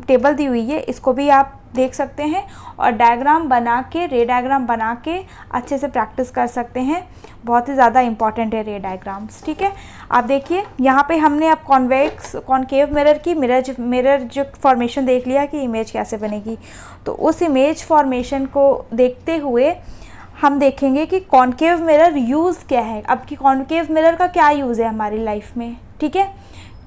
टेबल दी हुई है इसको भी आप देख सकते हैं और डायग्राम बना के, रे डायग्राम बना के अच्छे से प्रैक्टिस कर सकते हैं। बहुत ही ज़्यादा इंपॉर्टेंट है रे डायग्राम्स, ठीक है। आप देखिए यहाँ पे हमने अब कॉनकेव मिरर की मिरर जो फॉर्मेशन देख लिया कि इमेज कैसे बनेगी। तो उस इमेज फॉर्मेशन को देखते हुए हम देखेंगे कि कॉनकेव मिरर यूज़ क्या है। अब कि कॉनकेव मिरर का क्या यूज़ है हमारी लाइफ में, ठीक है,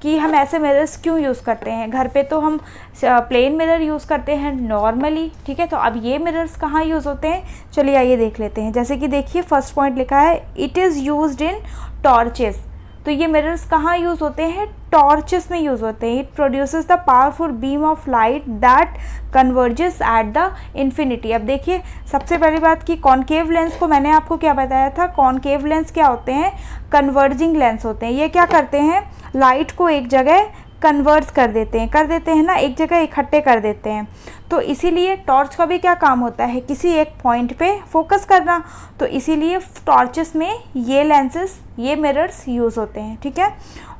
कि हम ऐसे मिरर्स क्यों यूज़ करते हैं। घर पे तो हम प्लेन मिरर यूज़ करते हैं नॉर्मली, ठीक है। तो अब ये मिरर्स कहाँ यूज़ होते हैं, चलिए आइए देख लेते हैं। जैसे कि देखिए फर्स्ट पॉइंट लिखा है it is used in torches. तो ये मिरर्स कहाँ यूज़ होते हैं, टॉर्चेस में यूज़ होते हैं। It produces the powerful beam of light that converges at the infinity. अब देखिए सबसे पहली बात कि कॉनकेव लेंस को मैंने आपको क्या बताया था, कॉनकेव लेंस क्या होते हैं, कन्वर्जिंग लेंस होते हैं। ये क्या करते हैं, लाइट को एक जगह कन्वर्ट कर देते हैं ना, एक जगह इकट्ठे कर देते हैं। तो इसीलिए टॉर्च का भी क्या काम होता है, किसी एक पॉइंट पे फोकस करना। तो इसीलिए टॉर्चेस में ये लेंसेस, ये मिरर्स यूज़ होते हैं, ठीक है।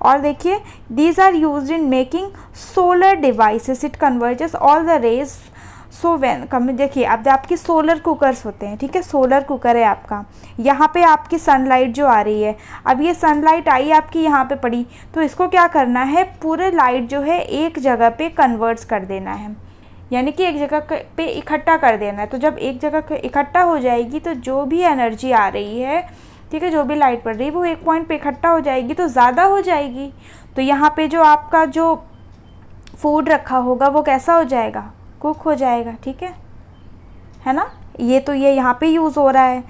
और देखिए these are used in making solar devices, it converges all the rays. So when देखिए अब आपकी सोलर कुकर्स होते हैं, ठीक है, सोलर कुकर है आपका। यहाँ पे आपकी सनलाइट जो आ रही है, अब ये सनलाइट आई आपकी यहाँ पे पड़ी, तो इसको क्या करना है, पूरे लाइट जो है एक जगह पे कन्वर्ट्स कर देना है, यानी कि एक जगह पे इकट्ठा कर देना है। तो जब एक जगह इकट्ठा हो जाएगी तो जो भी एनर्जी आ रही है, ठीक है, जो भी लाइट पड़ रही है वो एक पॉइंट पे इकट्ठा हो जाएगी तो ज़्यादा हो जाएगी। तो यहाँ पे जो आपका जो फूड रखा होगा वो कैसा हो जाएगा, कुक हो जाएगा, ठीक है ना। ये तो ये यहाँ पे यूज़ हो रहा है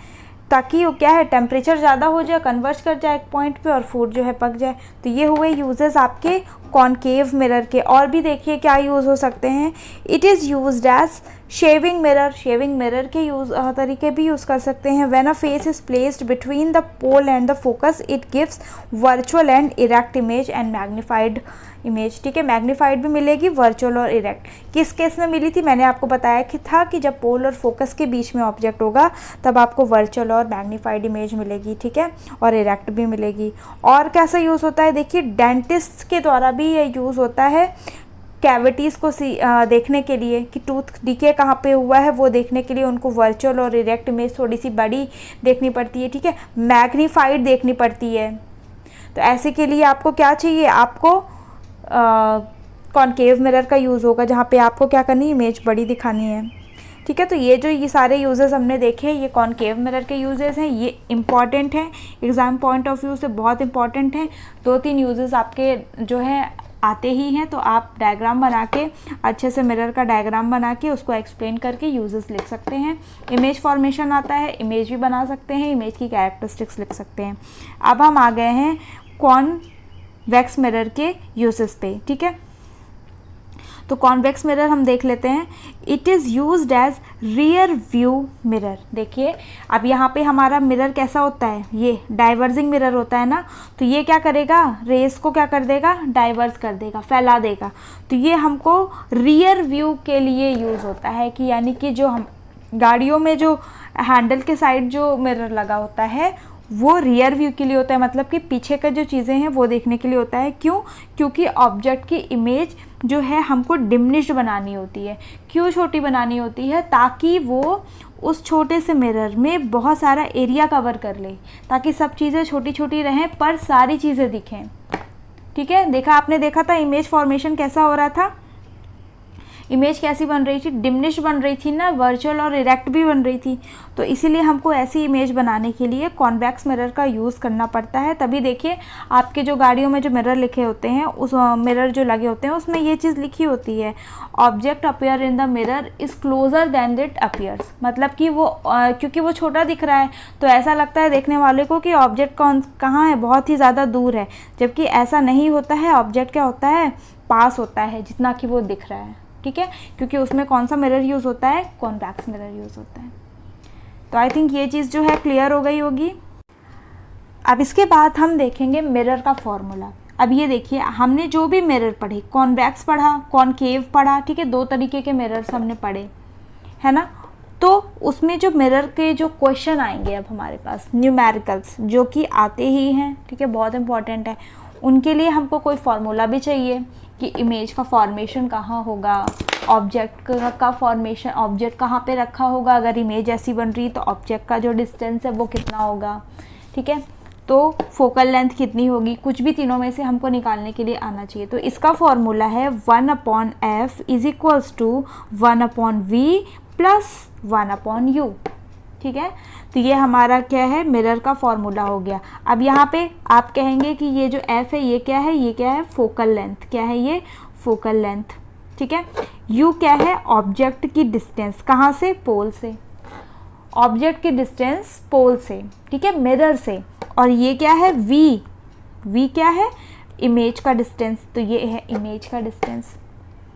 ताकि वो क्या है, टेम्परेचर ज़्यादा हो जाए, कन्वर्ज कर जाए एक पॉइंट पे और फूड जो है पक जाए। तो ये हुए यूजेस आपके कॉनकेव मिरर के। और भी देखिए क्या यूज़ हो सकते हैं, it is used as shaving mirror. Shaving mirror के तरीके भी यूज़ कर सकते हैं। When a face is placed between the pole and the focus it gives virtual and erect image and magnified image, ठीक है। मैग्नीफाइड भी मिलेगी, वर्चुअल और इरेक्ट। किस केस में मिली थी, मैंने आपको बताया कि था कि जब पोल और फोकस के बीच में ऑब्जेक्ट होगा तब आपको वर्चुअल और मैग्नीफाइड इमेज मिलेगी, ठीक है, और इरेक्ट भी मिलेगी। और कैसा यूज़ होता है, देखिए डेंटिस्ट के द्वारा भी ये यूज़ होता है कैविटीज़ को देखने के लिए कि टूथ डीके कहाँ पे हुआ है वो देखने के लिए उनको वर्चुअल और इरेक्ट इमेज थोड़ी सी बड़ी देखनी पड़ती है, ठीक है, मैग्नीफाइड देखनी पड़ती है। तो ऐसे के लिए आपको क्या चाहिए, आपको कॉनकेव मिरर का यूज़ होगा जहाँ पे आपको क्या करनी है, इमेज बड़ी दिखानी है, ठीक है। तो ये सारे यूजेस हमने देखे, ये कॉनकेव मिरर के यूजेस हैं, ये इंपॉर्टेंट हैं, एग्ज़ाम पॉइंट ऑफ व्यू से बहुत इंपॉर्टेंट हैं। 2-3 यूजेस आपके जो है आते ही हैं, तो आप डायग्राम बना के अच्छे से मिरर का डायग्राम बना के उसको एक्सप्लेन करके यूजेस लिख सकते हैं। इमेज फॉर्मेशन आता है, इमेज भी बना सकते हैं, इमेज की कैरेक्टरिस्टिक्स लिख सकते हैं। अब हम आ गए हैं कॉन्वेक्स मिरर के यूजेस पे, ठीक है। तो कॉन्वेक्स मिरर हम देख लेते हैं। It is used as rear view mirror. देखिए अब यहाँ पे हमारा मिरर कैसा होता है, ये डाइवर्जिंग मिरर होता है ना, तो ये क्या करेगा, रेस को क्या कर देगा, डाइवर्स कर देगा, फैला देगा। तो ये हमको रियर व्यू के लिए यूज़ होता है कि यानी कि जो हम गाड़ियों में जो हैंडल के साइड जो मिरर लगा होता है वो रियर व्यू के लिए होता है, मतलब कि पीछे का जो चीज़ें हैं वो देखने के लिए होता है। क्यों, क्योंकि ऑब्जेक्ट की इमेज जो है हमको डिमिनिश्ड बनानी होती है। क्यों छोटी बनानी होती है, ताकि वो उस छोटे से मिरर में बहुत सारा एरिया कवर कर ले, ताकि सब चीज़ें छोटी छोटी रहें पर सारी चीज़ें दिखें, ठीक है। आपने देखा था इमेज फॉर्मेशन कैसा हो रहा था, इमेज कैसी बन रही थी, डिमिनिश बन रही थी ना, वर्चुअल और इरेक्ट भी बन रही थी। तो इसीलिए हमको ऐसी इमेज बनाने के लिए कॉन्वेक्स मिरर का यूज़ करना पड़ता है। तभी देखिए आपके जो गाड़ियों में जो मिरर लिखे होते हैं, उस मिरर जो लगे होते हैं उसमें ये चीज़ लिखी होती है, object appear in the mirror is closer than it appears. मतलब कि वो क्योंकि वो छोटा दिख रहा है तो ऐसा लगता है देखने वाले को कि ऑब्जेक्ट कहाँ है, बहुत ही ज़्यादा दूर है, जबकि ऐसा नहीं होता है। ऑब्जेक्ट क्या होता है, पास होता है जितना कि वो दिख रहा है, ठीक है, क्योंकि उसमें कौन सा मिरर यूज़ होता है, कॉन्वेक्स मिरर यूज़ होता है। तो आई थिंक ये चीज़ जो है क्लियर हो गई होगी। अब इसके बाद हम देखेंगे मिरर का फॉर्मूला। अब ये देखिए हमने जो भी मिरर पढ़े, कॉन्वेक्स पढ़ा, कॉनकेव पढ़ा, ठीक है, 2 तरीके के मिरर्स हमने पढ़े, है ना। तो उसमें जो मिरर के जो क्वेश्चन आएंगे अब हमारे पास न्यूमेरिकल्स जो कि आते ही हैं, ठीक है, बहुत इंपॉर्टेंट है, उनके लिए हमको कोई फार्मूला भी चाहिए कि इमेज का फॉर्मेशन कहाँ होगा, ऑब्जेक्ट का फॉर्मेशन, ऑब्जेक्ट कहाँ पे रखा होगा, अगर इमेज ऐसी बन रही तो ऑब्जेक्ट का जो डिस्टेंस है वो कितना होगा, ठीक है, तो फोकल लेंथ कितनी होगी, कुछ भी तीनों में से हमको निकालने के लिए आना चाहिए। तो इसका फॉर्मूला है 1/f is equals to 1/v plus 1/u, ठीक है। तो ये हमारा क्या है, मिरर का फॉर्मूला हो गया। अब यहाँ पे आप कहेंगे कि ये जो f है ये क्या है, ये क्या है, फोकल लेंथ, क्या है ये, फोकल लेंथ, ठीक है। u क्या है, ऑब्जेक्ट की डिस्टेंस, कहाँ से, पोल से, ऑब्जेक्ट की डिस्टेंस पोल से, ठीक है, मिरर से। और ये क्या है, v क्या है, इमेज का डिस्टेंस, तो ये है इमेज का डिस्टेंस,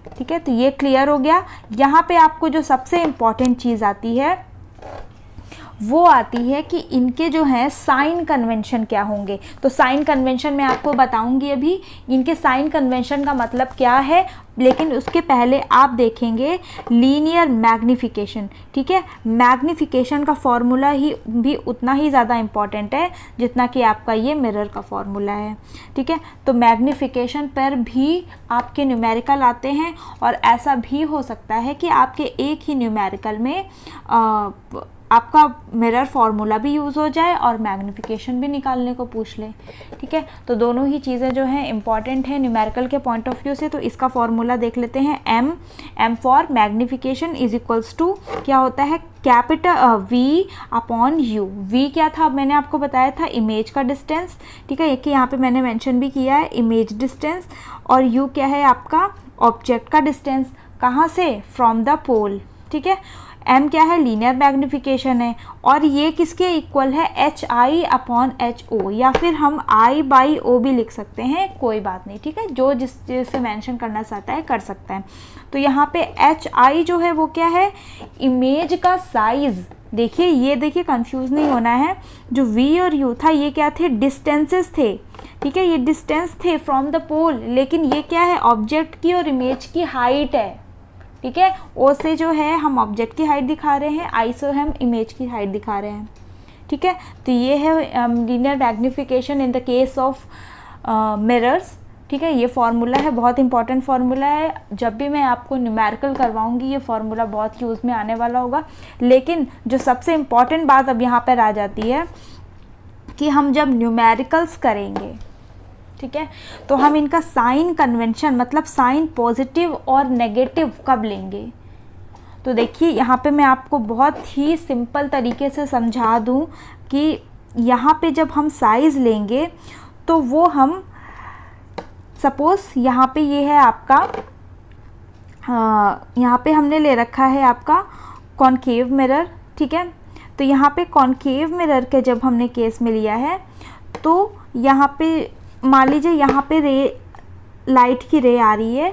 ठीक है। तो ये क्लियर हो गया। यहाँ पे आपको जो सबसे इम्पॉर्टेंट चीज़ आती है वो आती है कि इनके जो है साइन कन्वेंशन क्या होंगे। तो साइन कन्वेंशन मैं आपको बताऊंगी अभी, इनके साइन कन्वेंशन का मतलब क्या है, लेकिन उसके पहले आप देखेंगे लीनियर मैग्निफिकेशन, ठीक है। मैग्निफिकेशन का फॉर्मूला ही भी उतना ही ज़्यादा इम्पॉर्टेंट है जितना कि आपका ये मिरर का फॉर्मूला है, ठीक है। तो मैग्निफिकेशन पर भी आपके न्यूमेरिकल आते हैं और ऐसा भी हो सकता है कि आपके एक ही न्यूमेरिकल में आपका मिरर फार्मूला भी यूज़ हो जाए और मैग्निफिकेशन भी निकालने को पूछ ले, ठीक है। तो दोनों ही चीज़ें जो हैं इम्पॉर्टेंट है न्यूमेरिकल के पॉइंट ऑफ व्यू से। तो इसका फार्मूला देख लेते हैं, m for magnification is equals to क्या होता है, कैपिटल v/u। v क्या था, अब मैंने आपको बताया था इमेज का डिस्टेंस, ठीक है, एक यहाँ पे मैंने मेंशन भी किया है, इमेज डिस्टेंस। और u क्या है आपका ऑब्जेक्ट का डिस्टेंस, कहाँ से, फ्रॉम द पोल, ठीक है। m क्या है, लीनियर मैग्निफिकेशन है, और ये किसके इक्वल है, hi/ho, या फिर हम i/o भी लिख सकते हैं, कोई बात नहीं, ठीक है, जो जिससे मेंशन करना चाहता है कर सकता है। तो यहाँ पे hi जो है वो क्या है, इमेज का साइज। देखिए ये देखिए कंफ्यूज नहीं होना है, जो v और u था ये क्या थे, डिस्टेंसेस थे, ठीक है, ये डिस्टेंस थे फ्रॉम द पोल, लेकिन ये क्या है, ऑब्जेक्ट की और इमेज की हाइट है, ठीक है। ओ से जो है हम ऑब्जेक्ट की हाइट दिखा रहे हैं, आई से हम इमेज की हाइट दिखा रहे हैं, ठीक है। तो ये है linear magnification in the case of mirrors, ठीक है। ये फार्मूला है, बहुत इंपॉर्टेंट फार्मूला है, जब भी मैं आपको न्यूमेरिकल करवाऊंगी ये फार्मूला बहुत यूज़ में आने वाला होगा। लेकिन जो सबसे इम्पॉर्टेंट बात अब यहाँ पर आ जाती है कि हम जब न्यूमेरिकल्स करेंगे, ठीक है, तो हम इनका साइन कन्वेंशन, मतलब साइन पॉजिटिव और नेगेटिव कब लेंगे। तो देखिए यहाँ पे मैं आपको बहुत ही सिंपल तरीके से समझा दूँ कि यहाँ पे जब हम साइज़ लेंगे तो वो हम सपोज़ यहाँ पे ये है आपका, यहाँ पे हमने ले रखा है आपका कॉनकेव मिरर, ठीक है। तो यहाँ पे कॉनकेव मिरर के जब हमने केस में लिया है तो यहाँ पे मान लीजिए यहाँ पे लाइट की रे आ रही है,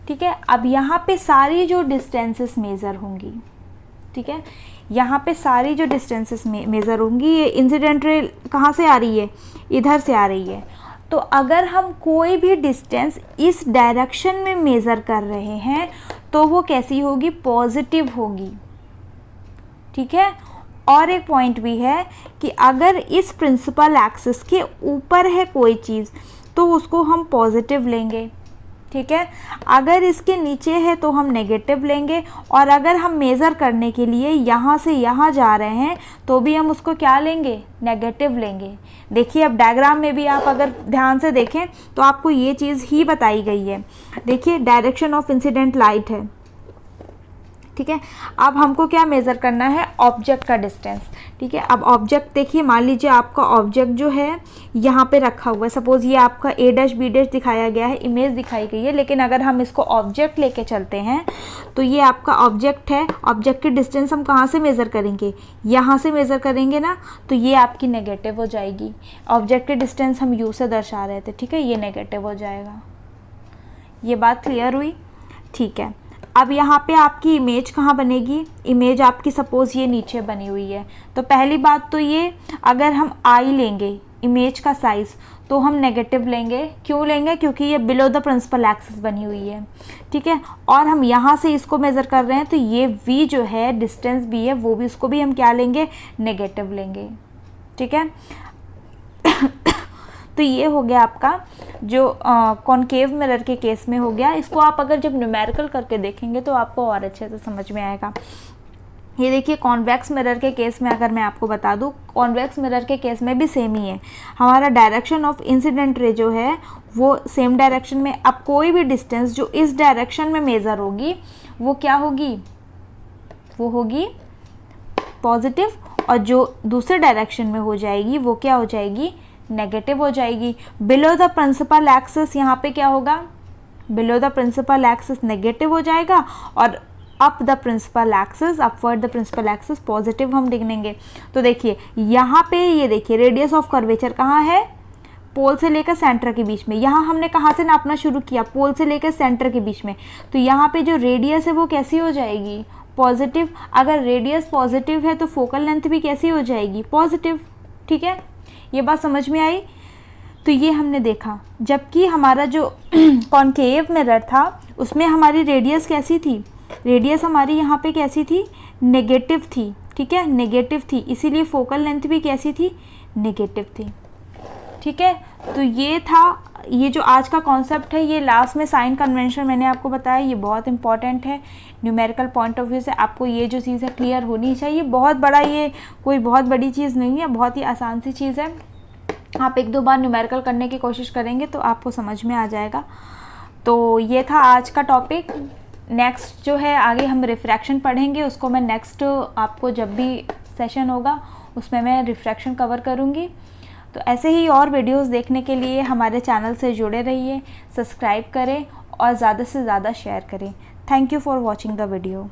ठीक है। अब यहाँ पे सारी जो डिस्टेंसेस मेज़र होंगी, ठीक है, यहाँ पे सारी जो डिस्टेंसेस मेज़र होंगी, ये इंसिडेंट रे कहाँ से आ रही है, इधर से आ रही है। तो अगर हम कोई भी डिस्टेंस इस डायरेक्शन में मेज़र कर रहे हैं तो वो कैसी होगी, पॉजिटिव होगी, ठीक है। और एक पॉइंट भी है कि अगर इस प्रिंसिपल एक्सिस के ऊपर है कोई चीज़ तो उसको हम पॉजिटिव लेंगे, ठीक है। अगर इसके नीचे है तो हम नेगेटिव लेंगे, और अगर हम मेज़र करने के लिए यहाँ से यहाँ जा रहे हैं तो भी हम उसको क्या लेंगे, नेगेटिव लेंगे। देखिए अब डायग्राम में भी आप अगर ध्यान से देखें तो आपको ये चीज़ ही बताई गई है। देखिए डायरेक्शन ऑफ इंसिडेंट लाइट है, ठीक है। अब हमको क्या मेज़र करना है, ऑब्जेक्ट का डिस्टेंस, ठीक है। अब ऑब्जेक्ट देखिए, मान लीजिए आपका ऑब्जेक्ट जो है यहाँ पे रखा हुआ है, सपोज़ ये आपका A डैश B डैश दिखाया गया है, इमेज दिखाई गई है, लेकिन अगर हम इसको ऑब्जेक्ट लेके चलते हैं तो ये आपका ऑब्जेक्ट है। ऑब्जेक्ट की डिस्टेंस हम कहाँ से मेज़र करेंगे, यहाँ से मेज़र करेंगे ना, तो ये आपकी नेगेटिव हो जाएगी। ऑब्जेक्ट की डिस्टेंस हम U से दर्शा रहे थे, ठीक है, ये नेगेटिव हो जाएगा। ये बात क्लियर हुई, ठीक है। अब यहाँ पे आपकी इमेज कहाँ बनेगी, इमेज आपकी सपोज़ ये नीचे बनी हुई है, तो पहली बात तो ये, अगर हम आई लेंगे इमेज का साइज़ तो हम नेगेटिव लेंगे। क्यों लेंगे, क्योंकि ये बिलो द प्रिंसिपल एक्सिस बनी हुई है, ठीक है। और हम यहाँ से इसको मेज़र कर रहे हैं तो ये v जो है, डिस्टेंस b है, वो भी, उसको भी हम क्या लेंगे, नेगेटिव लेंगे, ठीक है। तो ये हो गया आपका जो कॉनकेव मिरर के केस में हो गया। इसको आप अगर जब न्यूमेरिकल करके देखेंगे तो आपको और अच्छे से समझ में आएगा। ये देखिए कॉन्वेक्स मिरर के केस में अगर मैं आपको बता दूं, कॉन्वेक्स मिरर के केस में भी सेम ही है। हमारा डायरेक्शन ऑफ इंसिडेंट रे जो है वो सेम डायरेक्शन में, अब कोई भी डिस्टेंस जो इस डायरेक्शन में मेज़र होगी वो क्या होगी, वो होगी पॉजिटिव, और जो दूसरे डायरेक्शन में हो जाएगी वो क्या हो जाएगी, नेगेटिव हो जाएगी। बिलो द प्रिंसिपल एक्सिस यहाँ पे क्या होगा, below the principal axis negative हो जाएगा, और up the principal axis, upward the principal axis positive हम गिनेंगे। तो देखिए यहाँ पे ये देखिए रेडियस ऑफ कर्वेचर कहाँ है, पोल से लेकर सेंटर के बीच में। यहाँ हमने कहाँ से नापना शुरू किया, पोल से लेकर सेंटर के बीच में, तो यहाँ पे जो रेडियस है वो कैसी हो जाएगी, पॉजिटिव। अगर रेडियस पॉजिटिव है तो फोकल लेंथ भी कैसी हो जाएगी, पॉजिटिव, ठीक है। ये बात समझ में आई। तो ये हमने देखा, जबकि हमारा जो कॉनकेव मिरर था उसमें हमारी रेडियस कैसी थी, रेडियस हमारी यहाँ पे कैसी थी, नेगेटिव थी, ठीक है, नेगेटिव थी, इसीलिए फोकल लेंथ भी कैसी थी, नेगेटिव थी, ठीक है। तो ये था, ये जो आज का कॉन्सेप्ट है, ये लास्ट में साइन कन्वेंशन मैंने आपको बताया, ये बहुत इंपॉर्टेंट है न्यूमेरिकल पॉइंट ऑफ व्यू से। आपको ये जो चीज़ है क्लियर होनी चाहिए। बहुत बड़ा, ये कोई बहुत बड़ी चीज़ नहीं है, बहुत ही आसान सी चीज़ है। आप एक दो बार न्यूमेरिकल करने की कोशिश करेंगे तो आपको समझ में आ जाएगा। तो ये था आज का टॉपिक। नेक्स्ट जो है आगे हम रिफ्रैक्शन पढ़ेंगे, उसको मैं नेक्स्ट आपको जब भी सेशन होगा उसमें मैं रिफ्रैक्शन कवर करूँगी। तो ऐसे ही और वीडियोस देखने के लिए हमारे चैनल से जुड़े रहिए, सब्सक्राइब करें और ज़्यादा से ज़्यादा शेयर करें। Thank you for watching the video.